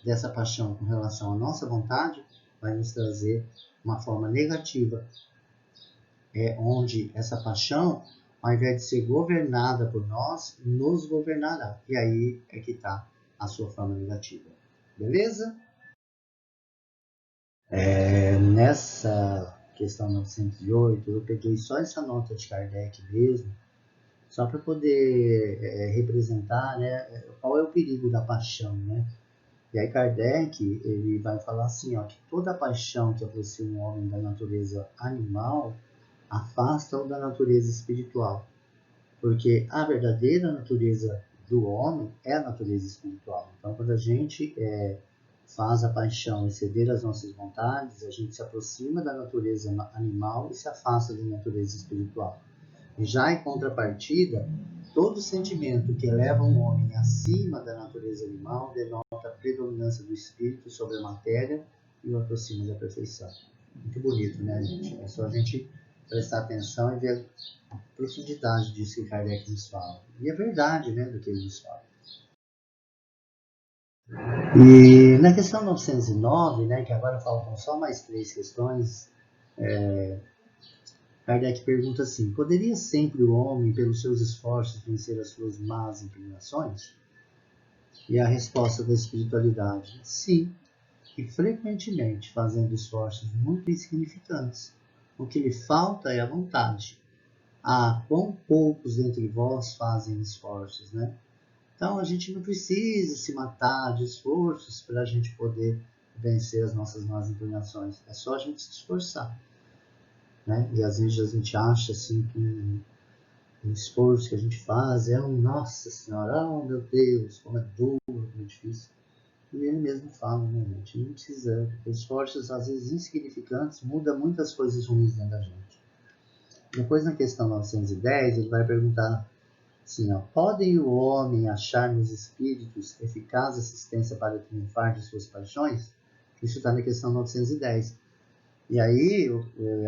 dessa paixão com relação à nossa vontade vai nos trazer uma forma negativa, onde essa paixão, ao invés de ser governada por nós, nos governará. E aí é que está a sua forma negativa. Beleza? Nessa questão 908, eu peguei só essa nota de Kardec mesmo, só para poder representar, né, qual é o perigo da paixão, né? E aí Kardec, ele vai falar assim, ó, que toda paixão que aproxima um homem da natureza animal afasta-o da natureza espiritual, porque a verdadeira natureza do homem é a natureza espiritual. Então, quando a gente faz a paixão exceder as nossas vontades, a gente se aproxima da natureza animal e se afasta da natureza espiritual. Já em contrapartida, todo sentimento que eleva um homem acima da natureza animal denota a predominância do espírito sobre a matéria e o aproxima da perfeição. Muito bonito, né, gente? É só a gente prestar atenção e ver a profundidade disso que Kardec nos fala. E é verdade, né, do que ele nos fala. E na questão 909, né, que agora faltam só mais 3 questões, Kardec pergunta assim: poderia sempre o homem, pelos seus esforços, vencer as suas más inclinações? E a resposta da espiritualidade: sim, e frequentemente fazendo esforços muito insignificantes. O que lhe falta é a vontade. Ah, quão poucos dentre vós fazem esforços, né? Então a gente não precisa se matar de esforços para a gente poder vencer as nossas más inclinações. É só a gente se esforçar. Né? E às vezes a gente acha assim que um esforço que a gente faz é nossa senhora, oh meu Deus, como é duro, como é difícil. E ele mesmo fala, né, gente? Não precisa. Esforços às vezes insignificantes mudam muitas coisas ruins dentro da gente. Depois na questão 910 ele vai perguntar assim, ó, podem o homem achar nos espíritos eficaz assistência para triunfar de suas paixões? Isso está na questão 910. E aí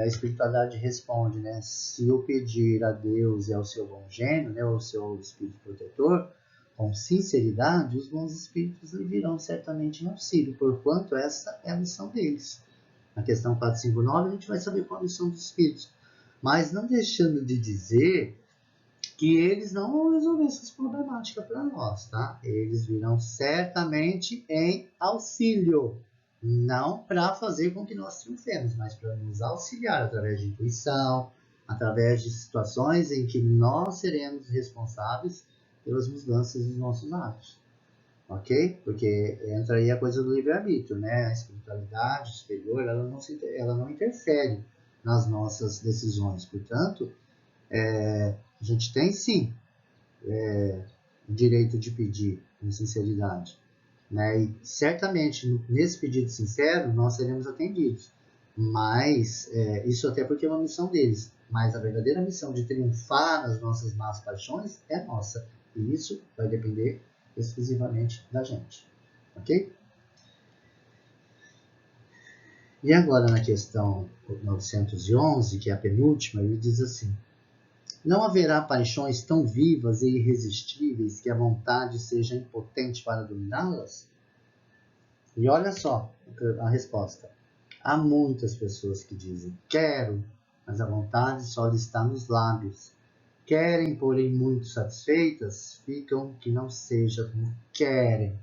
a espiritualidade responde, né? Se eu pedir a Deus e ao seu bom gênio, né, ao seu espírito protetor, com sinceridade, os bons espíritos lhe virão certamente em auxílio, porquanto essa é a missão deles. Na questão 459 a gente vai saber qual a missão dos espíritos, mas não deixando de dizer que eles não vão resolver essas problemáticas para nós, tá? Eles virão certamente em auxílio. Não para fazer com que nós triunfemos, mas para nos auxiliar através de intuição, através de situações em que nós seremos responsáveis pelas mudanças dos nossos hábitos. Ok? Porque entra aí a coisa do livre-arbítrio, né? A espiritualidade superior, ela não interfere nas nossas decisões. Portanto, a gente tem sim o direito de pedir com sinceridade. Né? E certamente nesse pedido sincero nós seremos atendidos. Mas isso até porque é uma missão deles. Mas a verdadeira missão de triunfar nas nossas más paixões é nossa. E isso vai depender exclusivamente da gente. Ok? E agora na questão 911, que é a penúltima, ele diz assim: não haverá paixões tão vivas e irresistíveis que a vontade seja impotente para dominá-las? E olha só a resposta. Há muitas pessoas que dizem quero, mas a vontade só está nos lábios. Querem, porém muito satisfeitas, ficam que não seja como querem.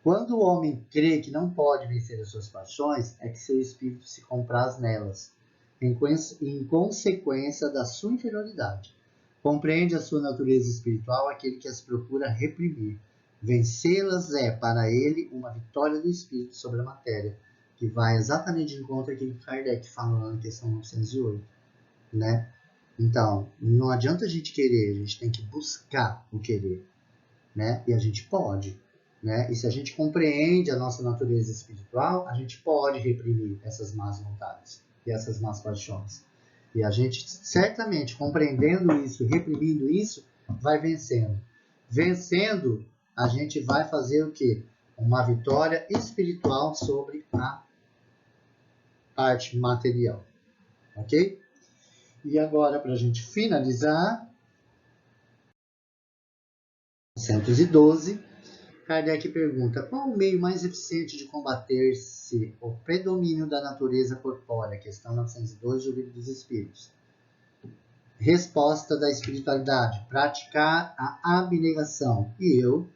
Quando o homem crê que não pode vencer as suas paixões, é que seu espírito se compraz nelas, em consequência da sua inferioridade. Compreende a sua natureza espiritual aquele que as procura reprimir. Vencê-las é, para ele, uma vitória do espírito sobre a matéria, que vai exatamente de encontro àquilo que Kardec fala na questão 908. Né? Então, não adianta a gente querer, a gente tem que buscar o querer, né? E a gente pode, né? E se a gente compreende a nossa natureza espiritual, a gente pode reprimir essas más vontades e essas más paixões. E a gente, certamente, compreendendo isso, reprimindo isso, vai vencendo. Vencendo, a gente vai fazer o quê? Uma vitória espiritual sobre a parte material, ok? E agora, para a gente finalizar, 912, Kardec pergunta: qual o meio mais eficiente de combater-se o predomínio da natureza corpórea? Questão 902 do Livro dos Espíritos. Resposta da espiritualidade: praticar a abnegação. E eu,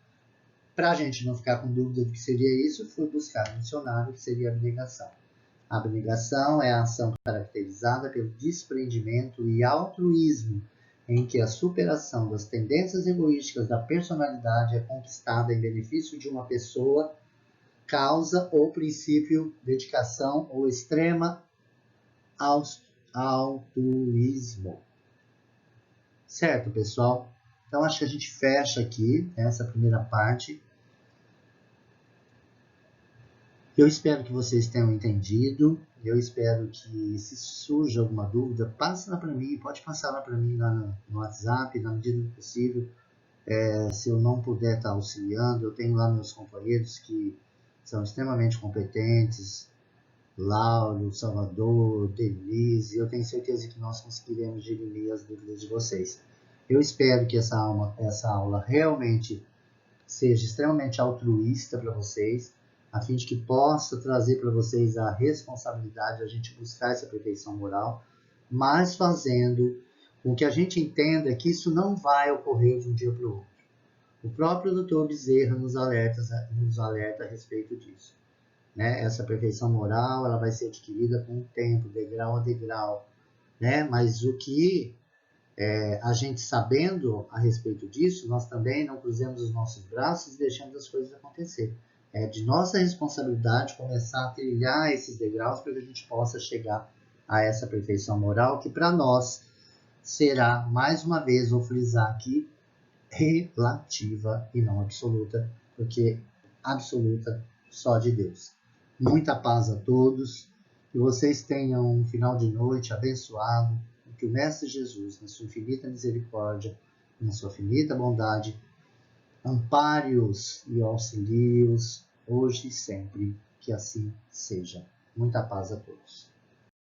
para a gente não ficar com dúvida do que seria isso, fui buscar no dicionário o que seria abnegação. A abnegação é a ação caracterizada pelo desprendimento e altruísmo, em que a superação das tendências egoísticas da personalidade é conquistada em benefício de uma pessoa, causa ou princípio, dedicação ou extrema altruísmo. Certo, pessoal? Então, acho que a gente fecha aqui essa primeira parte. Eu espero que vocês tenham entendido. Eu espero que, se surge alguma dúvida, passe lá para mim. Pode passar lá para mim lá no WhatsApp, na medida do possível. Se eu não puder estar auxiliando, eu tenho lá meus companheiros que são extremamente competentes. Lauro, Salvador, Denise. Eu tenho certeza que nós conseguiremos dirimir as dúvidas de vocês. Eu espero que essa aula realmente seja extremamente altruísta para vocês, a fim de que possa trazer para vocês a responsabilidade de a gente buscar essa perfeição moral, mas fazendo com que a gente entenda que isso não vai ocorrer de um dia para o outro. O próprio Dr. Bezerra nos alerta a respeito disso. Né? Essa perfeição moral ela vai ser adquirida com o tempo, degrau a degrau. Né? Mas o que a gente sabendo a respeito disso, nós também não cruzemos os nossos braços e deixamos as coisas acontecer. É de nossa responsabilidade começar a trilhar esses degraus para que a gente possa chegar a essa perfeição moral, que para nós será, mais uma vez, vou frisar aqui, relativa e não absoluta, porque absoluta só de Deus. Muita paz a todos, que vocês tenham um final de noite abençoado, e que o Mestre Jesus, na sua infinita misericórdia, na sua infinita bondade, ampare-os e auxilie-os hoje e sempre, que assim seja. Muita paz a todos.